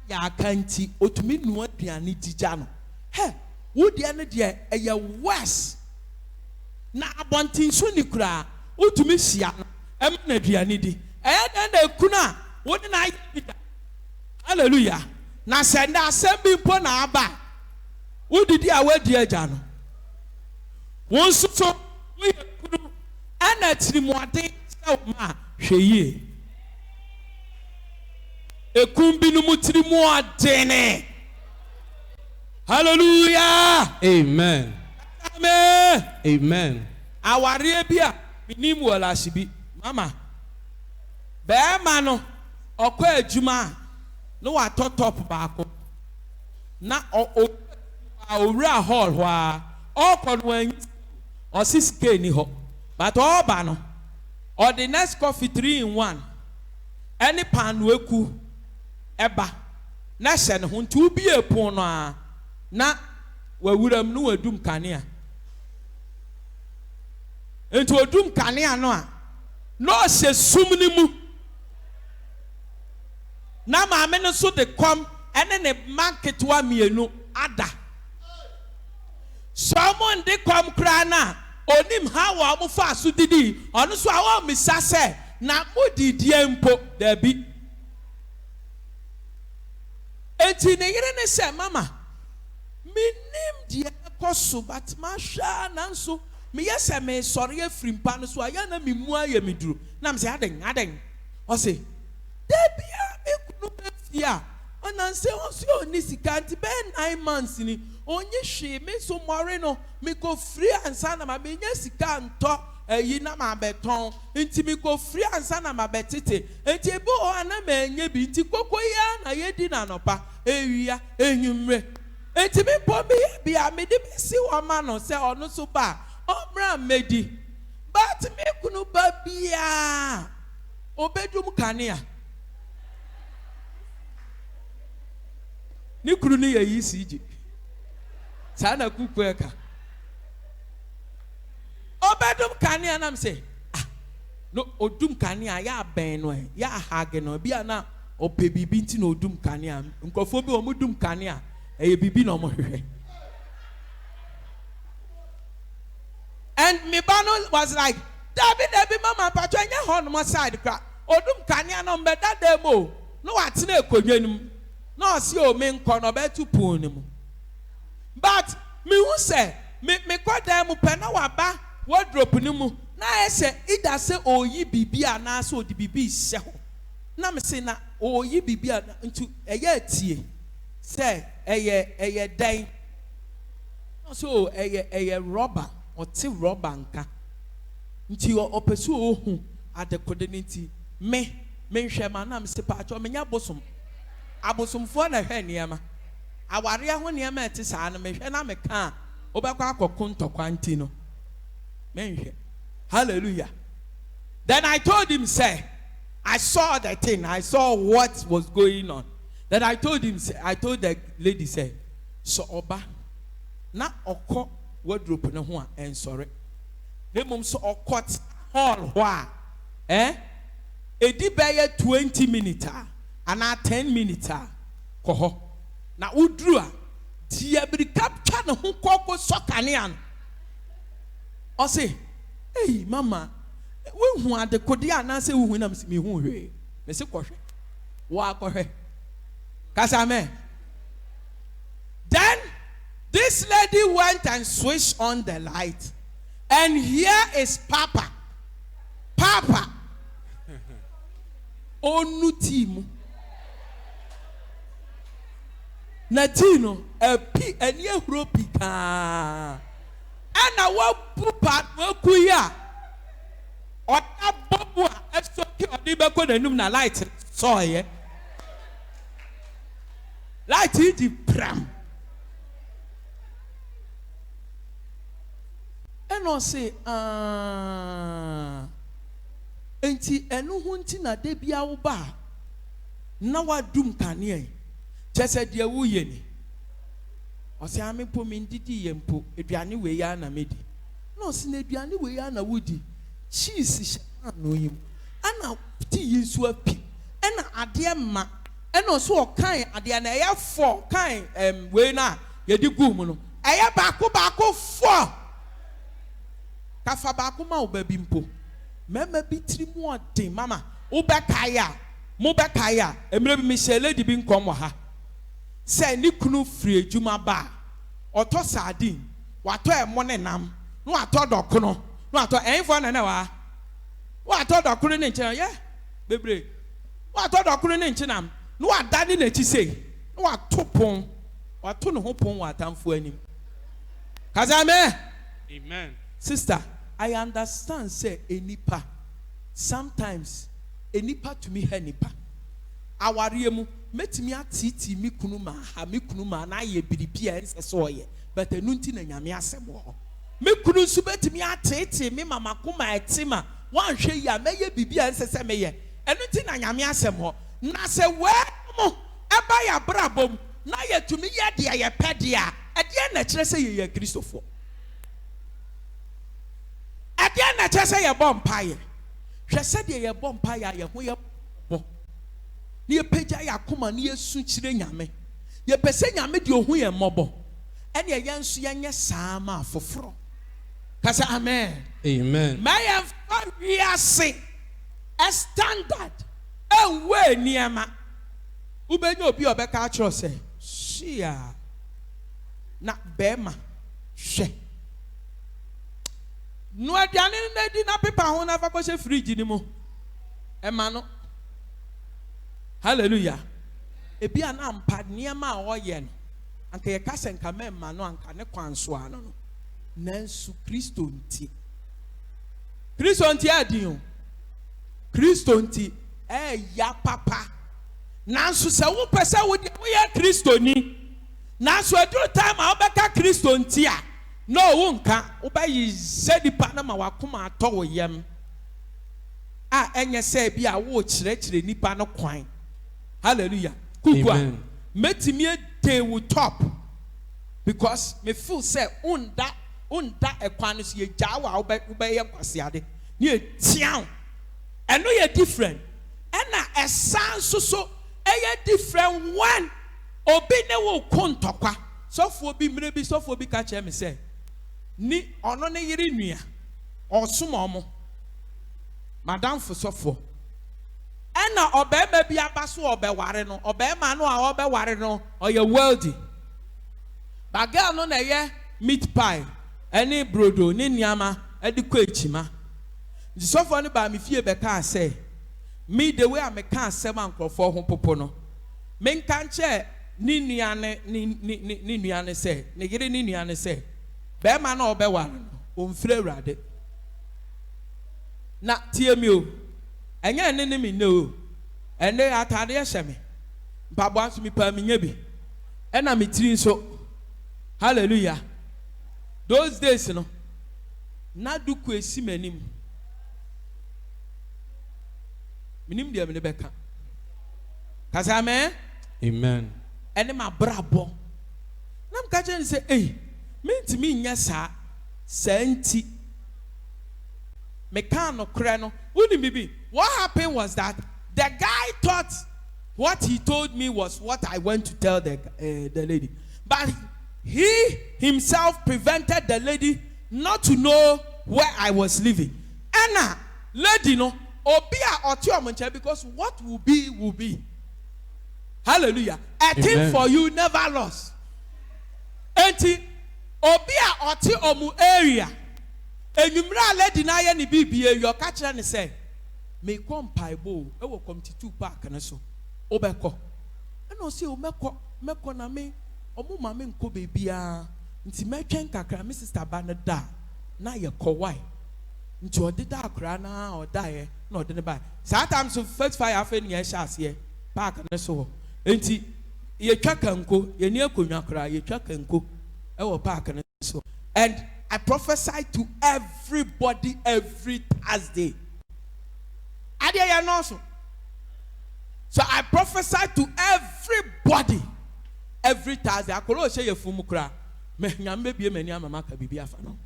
Speaker 1: Ya aka nti otumi nu aduane digya no. He, wo dia ne de eye worse. Na abontin so ni kura utumi sia no em na aduane di eye dan na ekuna wo de na ayida. Hallelujah. Na senda asem bi mpo na aba wo didi a wadi agya no won so wo yekuru ana tirimuade se ma hweye ekum bi no mutirimuade ne. Hallelujah.
Speaker 2: Amen.
Speaker 1: Amen.
Speaker 2: Amen.
Speaker 1: Aware bia minim wala sibi mama be ma no okọ adwuma no wa top baako na owura hall hwa okọ no an osisike ni ho but oba no or the next coffee 3 in 1 any pan weku eba na hye ne ho nti ubi epon no a na wawuram no wadum kanea enti odum kanea no a no se sum ni mu na maame no so de kom ene ne market wa mienu ada someone de kom kra na onim ha wa mo fa so didi ono so awo misa se na modidi empo da bi enti ne yere ne se mama minim die koso but ma hwa nanso me yese me sori afrimpa no so aya na memu aye meduru na me se aden o se da bia me kunu befia ona se o se oni sika nti be 9 months ni onye hwe me so more no me go free ansa na ma me nya sika nto ayi na ma beton nti me go free ansa na ma betete nti ebo o ana ma nya bi nti kokoya na yedi na nopa ewia enyumre nti me po me bia me de me si wo ma no se ono so ba omra medi but me kunu ba bia obedum kanea ni kunu ni yayi siji sana kuku eka obedum kanea na me say no odum kanea ya ben no ya hage no bia na ope bibi nti na odum kanea nkofo bi omudum kanea eye bibi na omohwehwe. And mi bano was like, David, mama, but when you hold my side, crack. Odum kanya no better demo. No, what's ne koyenum. No, see o men kono be to punim. But me who say, me kwa demo pena waba wardrobe nimu. Na I say, it does say, oh, ye bibi ana so the bibi se. Na me say na, oh, ye bibi into a year tea. Say, a ye day. So a robber. Oti roba nka nti opesu ohu adekode nti me hwe ma na me se pa cho me nya abosomfo na hwe niema aware ho niema eti saa na me hwe na me ka obekwa akoko ntokwa nti no me hwe. Hallelujah. Then I told him, say, I saw the thing, I saw what was going on. Then I told him, say, I told the lady, say, so oba na oko wardrobe no ho and sorry le mum so okot hall hwa edi be 20 minutes and 10 minutes ko ho na udru a ti abri capture no ho kokko sokane an o say hey mama we hu ade kodi ana say we hu na me hu hwe me se kohwe wa kohwe kasa me. Then this lady went and switched on the light. And here is Papa. Papa. Onu timu. Natino, a pi and ye ropika. And I walk pupa, kuya. Or a bobua, a socky or debacon and lumina light. So, yeah. light di pram eno say enti enu hu nti na de bia wo ba na wadum kane chese de wo ye ni o say ame po mi ndidi ye mpo aduane we ya na medi no si na aduane we ya na wodi cheese no yim ana ti yesu api ena ade ma ena so o kan ade na ya 4 kan we na ye di gu mu no eye baako 4 kafa baako ma wo ba bi mpo mama bi tiri mu odin mama wo be kaya mo be kaya emre bi mi shele di bi nkom wa ha se ni kunu firi ejuma ba oto sardine wato emo ne nam no wato dokono no wato enfo na na wa wato dokono ne nchen ye bebre wato dokono ne nchen nam no wadani na chi sei no wato pon wato no ho pon watamfo anim kazame
Speaker 2: Amen.
Speaker 1: Sister, I understand say enipa sometimes enipa to me henipa aware mu metimi atiti mi kunu ma na ye biribia ense so ye but enu nti na nyame asem ho me kunu nso betimi atiti mi mama kuma etima wanhwe ya meye bibia ense se meye enu nti na nyame asem ho na se we mu eba ya brabom na ye tumi ye de ye pedia e de na kire se ye Kristofo adia na chese ye bompaye hwese de ye bompaye ye ho ye bo ni epeja ya koma ni esu kire nyame ye pese nyame de ohu ye mobo ene ye nso ye nye saama afoforo kasa amen
Speaker 2: Amen.
Speaker 1: may have we are say a standard and we niema ubenya obi obeka akro say shia na bema hwe no aduane na di na pepa ho na fa ko she fridge ni mo e ma no hallelujah ebi ana ampa niema a oye no anka ye ka senka memma no anka ne kwanso ano no nansu Kristo nti adin Kristo nti ya papa nansu se wo pese wo de wo ya Kristo ni nansu aduru time a obeka Kristo nti a no wo nka wo ba yi zedipa na ma wakoma ato wo yam a enye se bi a wo kire nipa no kwan hallelujah kukwa metimi dey wo top because me feel say unda ekwan so ye jawa wo be ye kwasiade ni etian eno ye different ena esan so eye different when obi ne wo kontokwa sofo bi mire bi sofo bi ka che me say ni ono ne yiri nua osoma mo madam fo sofo ena obema bi abaso obeware no obema no a obeware no oye wealthy bagel no na ye meat pie any brodo ni niama ediko echima sofo ne ba me fie be ka say me the way I me kan asem ankrofo ho popo no me nka nche ni nuane say ne yire ni nuane say be ma na obeware no omfire awurade na tie mi o enye ne mi no ene atade ye hye me mpabo aso mi pa mi nya bi ena mi tiri nso hallelujah those days no na duku esi manim minim dia me ne beka kasa amen
Speaker 2: Amen.
Speaker 1: ene ma brabo nam ka chen say me ntimi nya sa nti me kan no kre no uni bibi what happened was that the guy thought what he told me was what I went to tell the lady, but he himself prevented the lady not to know where I was living. Anna lady no obia otiomonche because what will be. Hallelujah. A thing for you never lost. Enti obia oti omu area enumra lady na ye ni bibie yo ka kire ne say me kom paibo e wo committee 2 park na so obeko and o say o meko na me omu ma me nko bebia nti metwen kakra me sister ba ne da na ye ko why nti o de da akra na o da ye na o de ne ba sometimes so first fire afa ni ye sha ase park na so enti yɛtwa kanko yɛni akonnwa koraa yɛtwa kanko ɛwɔ park no so, and I prophesy to everybody every Thursday. Adeɛ yɛ nɔɔso. So I prophesy to everybody every Thursday. Akolo ɔhyɛ yɛ fum koraa mɛ nyame bie mɛ ni ama maka bibi afa no.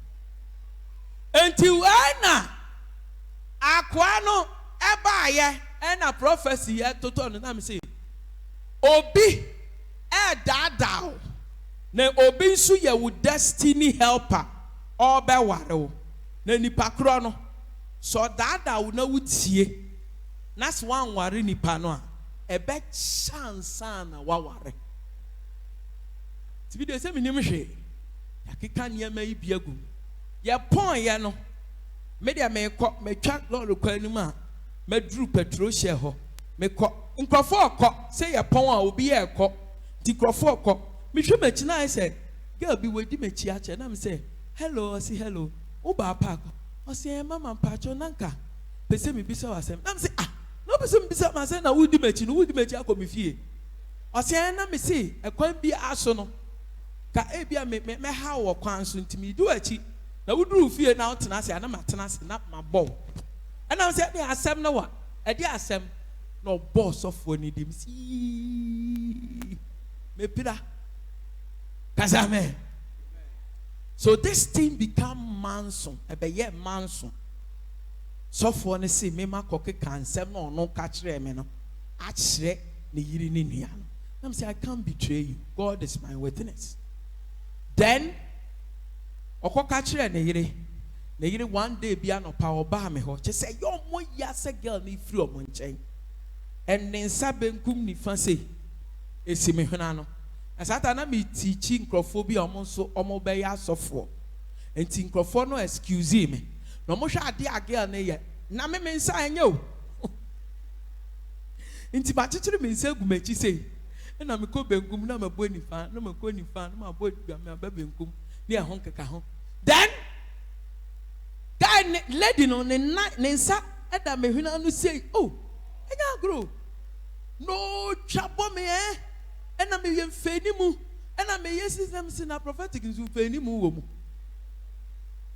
Speaker 1: Enti wɛna akwa no ɛbaayɛ ɛna prophecy yɛ totɔ no na mi sɛ obi ɛdaadaa na obi nso yɛ wo destiny helper ɔbɛware wo na nipa korɔ no so daadaa wo na wotie na so wanware nipa no a ɛbɛ chance na waware tibi de sɛ minim hwɛ yakeka nneɛma yi bia gu yɛpɔn yɛ no me deɛ mekɔ metwa lɔɔre kwan anim a meduru petrol hyɛ hɔ mekɔ nkurɔfoɔ kɔ sɛ yɛpɔn a obi yɛ kɔ nti nkurɔfoɔ kɔ mehwɛ m'akyi na ayɛ sɛ girl bi wɔdi m'akyi akyɛ na me sɛ hello ɔsi hello wobaa park ɔsi mama mpakyɛ nanka pɛ sɛ mebisa wɔ asɛm na me sɛ na wopɛ sɛ mebisa wɔ asɛm na wodi m'akyi no wodi m'akyi akɔ me fie ɔsi na me se ɛkwan bi aso no ka ebia mɛha wɔ kwan so nti medi w'akyi na woduru fie na wotena ase ana matena ase na mabɔ ɛna me sɛ ɛde asɛm no wa ɛde asɛm na ɔbɔ sɔfoɔ ne dim sii mepira kazame. So this thing become manson ɛbɛyɛ manson sɔfoɔ ne se mema kɔke kansɛm na ɔno ka kyerɛ me no akyerɛ ne yiri ne nua no na me say I can't betray you, God is my witness. Then ɔkɔ ka kyerɛ ne yere one day bi anɔpa ɔbaa me hɔ kyɛ sɛ yɛ ɔmo yi asɛ girl ne firi ɔmo nkyɛn ɛne nsa benkum nifa se esi me hwena no asata na me teachi nkrɔfoɔ bi a ɔmo nso ɔmo bɛyɛ asɔfoɔ enti nkrɔfoɔ no excuse me na ɔmo hwɛ ade a girl ne yɛ na me nsa ɛnyɛ o enti ba kyekyere me nsa gu m'akyi sei na me kɔ benkum na me bɔ nifa na me kɔ nifa na me bɔ me aba benkum ne ɛho nkeka ho then guy lady no ne nsa ɛda me hwena no sei oh ɛnya agro no twabɔ me ɛna me yɛ mfani mu ɛna me yɛ system si na prophetic nso mfani mu wɔ mu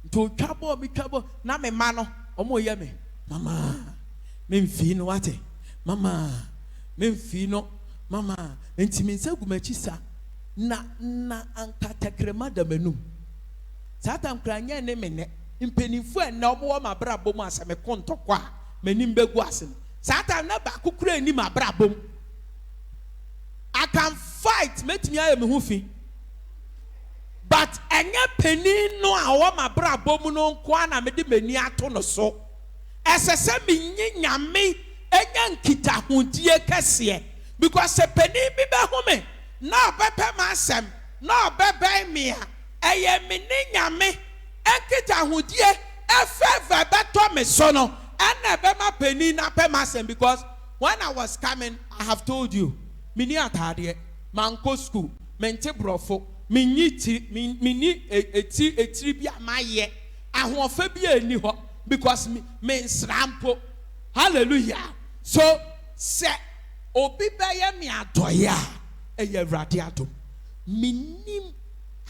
Speaker 1: nto twabɔ na me ma no ɔmo yɛ me mama me mfi no wate mama me mfi no mama enti me nsa gu m'akyi sa na anka tekrema da manum satan kra nya ne me ne mpanimfo ɛna ɔmo wɔ mabrabɔ mu asɛ me kontɔkɔ a m'anim bɛgu ase no satan na ba kokura anim abrabɔ mu I can fight metumi ayɛ me ho fi but ɛnyɛ panin no a ɔwɔ mabrabɔ mu no nko a na mede m'ani ato no so ɛsɛ sɛ menye nyame ɛnya nkitahodie kɛseɛ because sɛ panin bi bɛho me na ɔbɛpɛ m'asɛm na ɔbɛbɛn me a ɛyɛ me ne nyame nkitahodie ɛfɛɛfɛ bɛtɔ me so no ɛna ɛbɛma panin na pɛ m'asɛm because when I was coming I have told you mini atade manko school mente brofo minyi etiri bi amaye ahofa bi ani ho because me nsrampo hallelujah so se obi beye me adoya eye awrade adom minim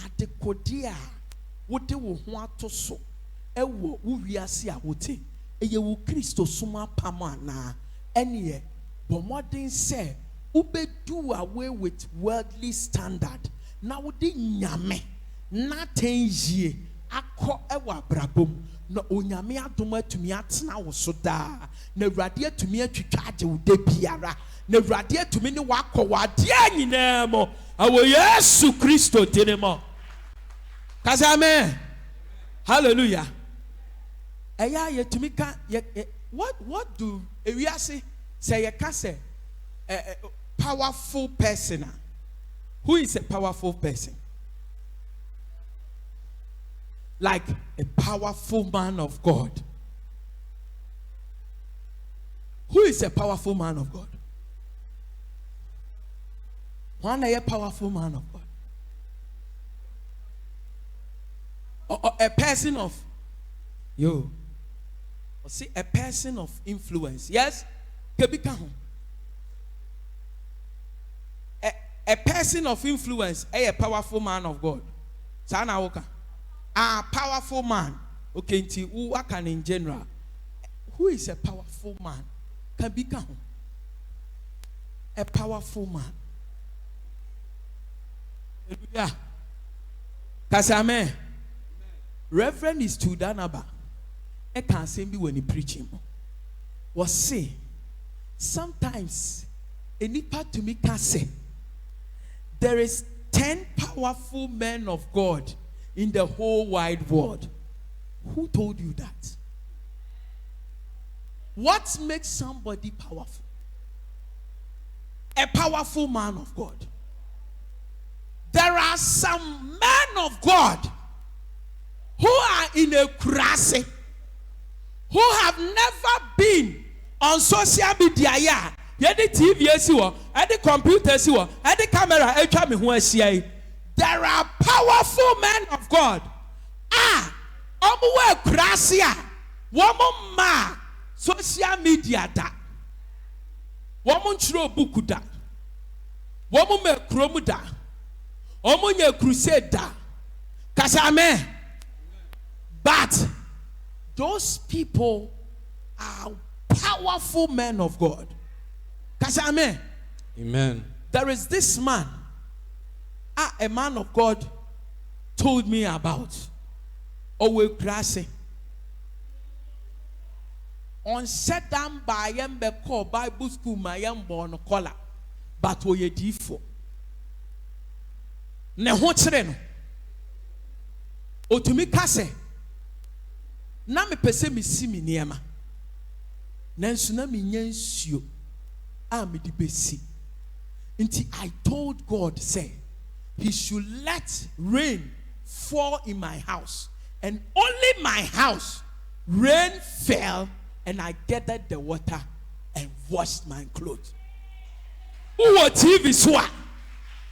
Speaker 1: adekode a wode wo ho ato so ewo wo wiase a wote eye wo Kristo soma pam ana ene bomoden se ube do away with worldly standard. Now the nyame nothing ye akọ ewa brabom na onyame adoma tumi atena wo so da na awrade atumi atwitwa age wo de biara na awrade atumi ne wakọ wade anyina mo awo Yesu Kristo dinemo kasame hallelujah eya yetumi ka what do ewiase say ye ka say powerful person. Who is a powerful person? Like a powerful man of God. Who is a powerful man of God? One a powerful man of God. Or a person of you. Or see a person of influence. Yes? a person of influence, a powerful man of God. Sana woka. A powerful man. Okay, nti who can in general. Who is a powerful man? Can become a powerful man. Hallelujah. Kasame. Reverend is to Danaba. I can't say me when he preaching. Was say sometimes any part to me can say there is 10 powerful men of God in the whole wide world. Who told you that? What makes somebody powerful? A powerful man of God. There are some men of God who are in a crazy, who have never been on social media. Yedi TV esiwo, edi computer esiwo, edi camera etwa me ho asia. There are powerful men of God. Omo we crazy a, womo ma social media da. Womo nchiro book da. Womo me krom da. Omo nye crusade da. Kasame. But those people are powerful men of God. Kasame.
Speaker 2: Amen.
Speaker 1: There is this man, a man of God told me about. Owe Krasi. On set down by Yembe Bible school, my young born collar, but we defo. Ne hotreno. Otumi kase. Na me pese me si me niema. Nanso na me nyansuo a me di besi. Nti I told God say he should let rain fall in my house, and only my house rain fell, and I gathered the water and washed my clothes. Who will TV swa?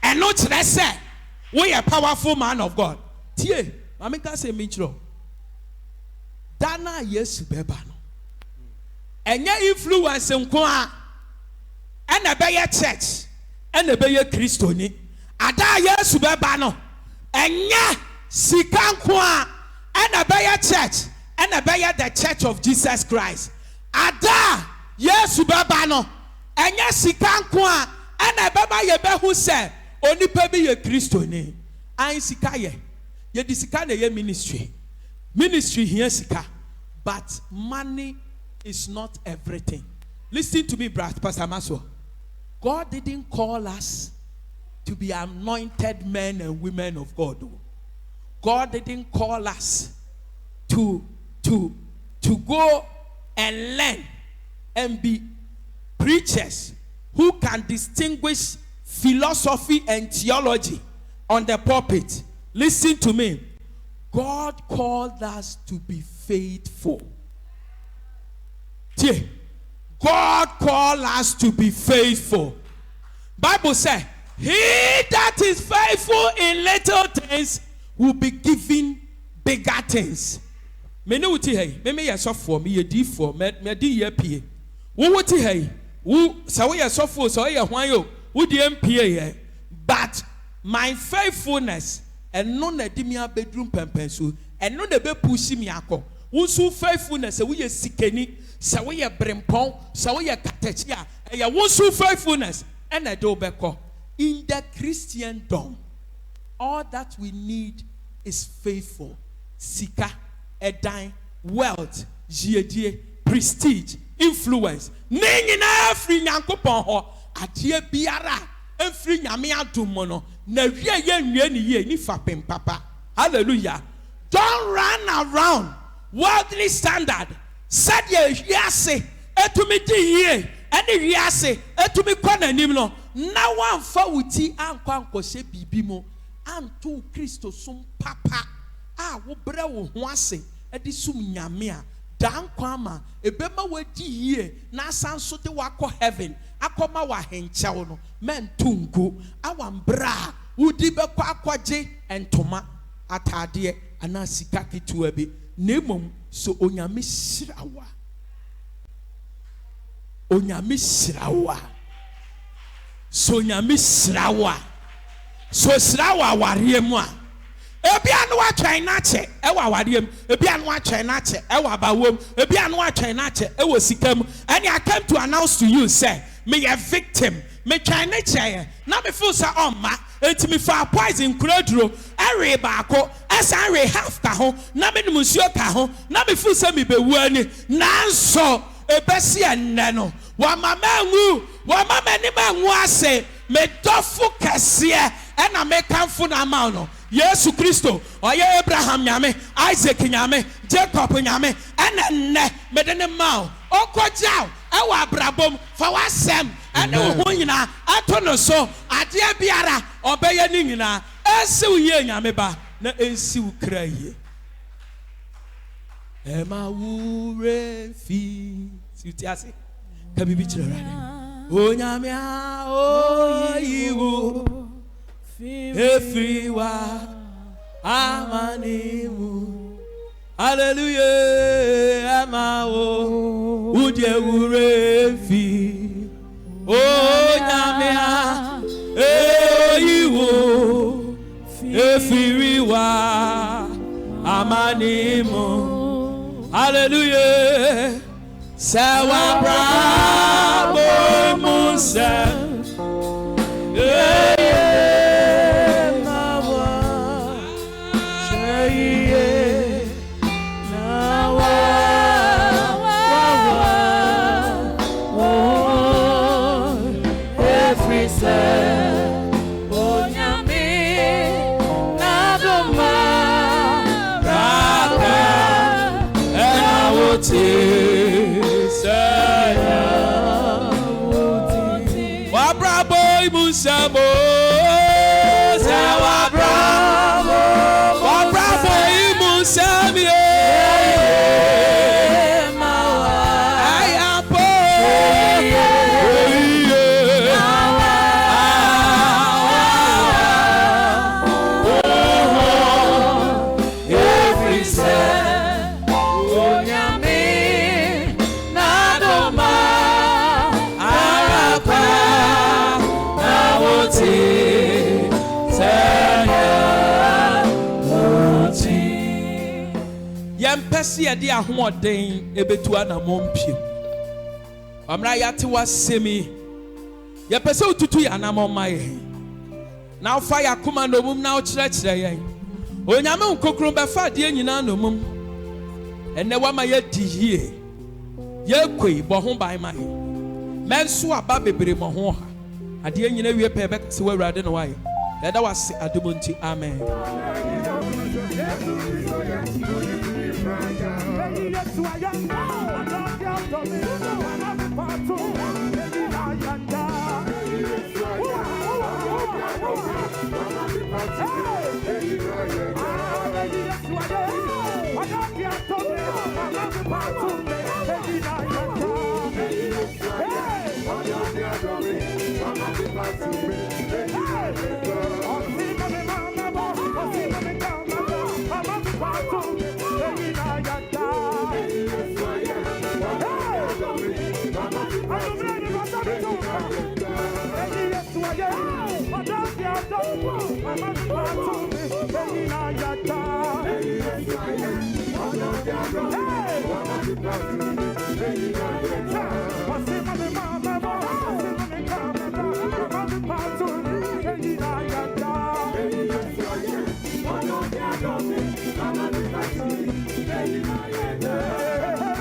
Speaker 1: And not say we a powerful man of God. Tie, mami ka say mitro. Dana Yesu beba no. Enye influence nko a. Ena be ye church, ena be ye Christoni. Ada Yesu beba no. Enye sika nko a. Ena be ye church, ena be ye the Church of Jesus Christ. Ada Yesu beba no. Enye sika nko a. Ena beba ye be hu se onipa bi ye Christoni. An sika ye. Ye di sika na ye ministry. Ministry here sika. But money is not everything. Listen to me, brother Pastor Maso. God didn't call us to be anointed men and women of God. God didn't call us to go and learn and be preachers who can distinguish philosophy and theology on the pulpit. Listen to me. God called us to be faithful. God called us to be faithful. Bible says, he that is faithful in little things will be given bigger things. Many would say, "Maybe you suffer for me, you do for me, do you pay?" Who would say, "Who so you suffer, so you want you, who do you pay?" But my faithfulness and none of the bedroom pempensu and none of the pushing me ako. Who faithfulness, so we are sikeni, so we are brimpon, so we are katechia, and ya who faithfulness and a do beko. In the Christendom, all that we need is faithful. Sika, edine, wealth, jiedie, prestige, influence. Ningina free nyankopon ho, adie biara, free nyame adumono, na wie ye ni fapem papa. Hallelujah. Don't run around worldly standard. Said ye yase, etumi di ye, any yase, etumi kwana nimno. Na one fa wuti ankwa se bibimo, antu Kristo sum papa. Wo bre wo ho ase, edi sum nyame a, dan kwama, ebema wadi ye, na sanso de wako heaven, akoma wa henchew no, men tungu, awambra, wudi bekwa akwaje entoma, atade ana sika kitu ebe, nemom so onyame shirawa. Onyame shirawa. so nyame srawa so srawa wariem ebia no atwen na che ewa wariem ebia no atwen na che ewa bawom ebia no atwen na che ewo sikam and I came to announce to you say me a victim me twen na che na me feel say oma enti me fa poison kuraduro every baako esan re half ka ho na me numusuo ka ho na me feel say me bewu ani nanso ebesi enne no wa mama ngu wa mama ni mangu ase me dofu kese ena me kanfo na ma no Yesu Kristo oye Abraham nyame Isaac nyame Jacob nyame ena nne me de ne ma okojaw ewa abrabom fa wasem ene ho nyina ato no so ade biara obeye ni nyina esiw ye nyame ba na ensiw kraye ema wure fi siutiase ka bibi chirara o nyame a o yiwo Efriwa amanimu hallelujah amao udie urefi o nyamea eyiwo efriwa amanimu hallelujah sawa bravo musa si ade ahoden ebetu anamompiem amra yate wasemi ye pese ututu ya anamommaye na ofa yakoma nomum na okyerɛkyerɛ yɛn onyame nkokro befa de nyina nomum enne wama ye dihie ye koi bo ho ban mai menso aba bebre mo ho ha ade nyina wie pe be se wawrade no waye eda wase adomonti amen.
Speaker 4: Hey,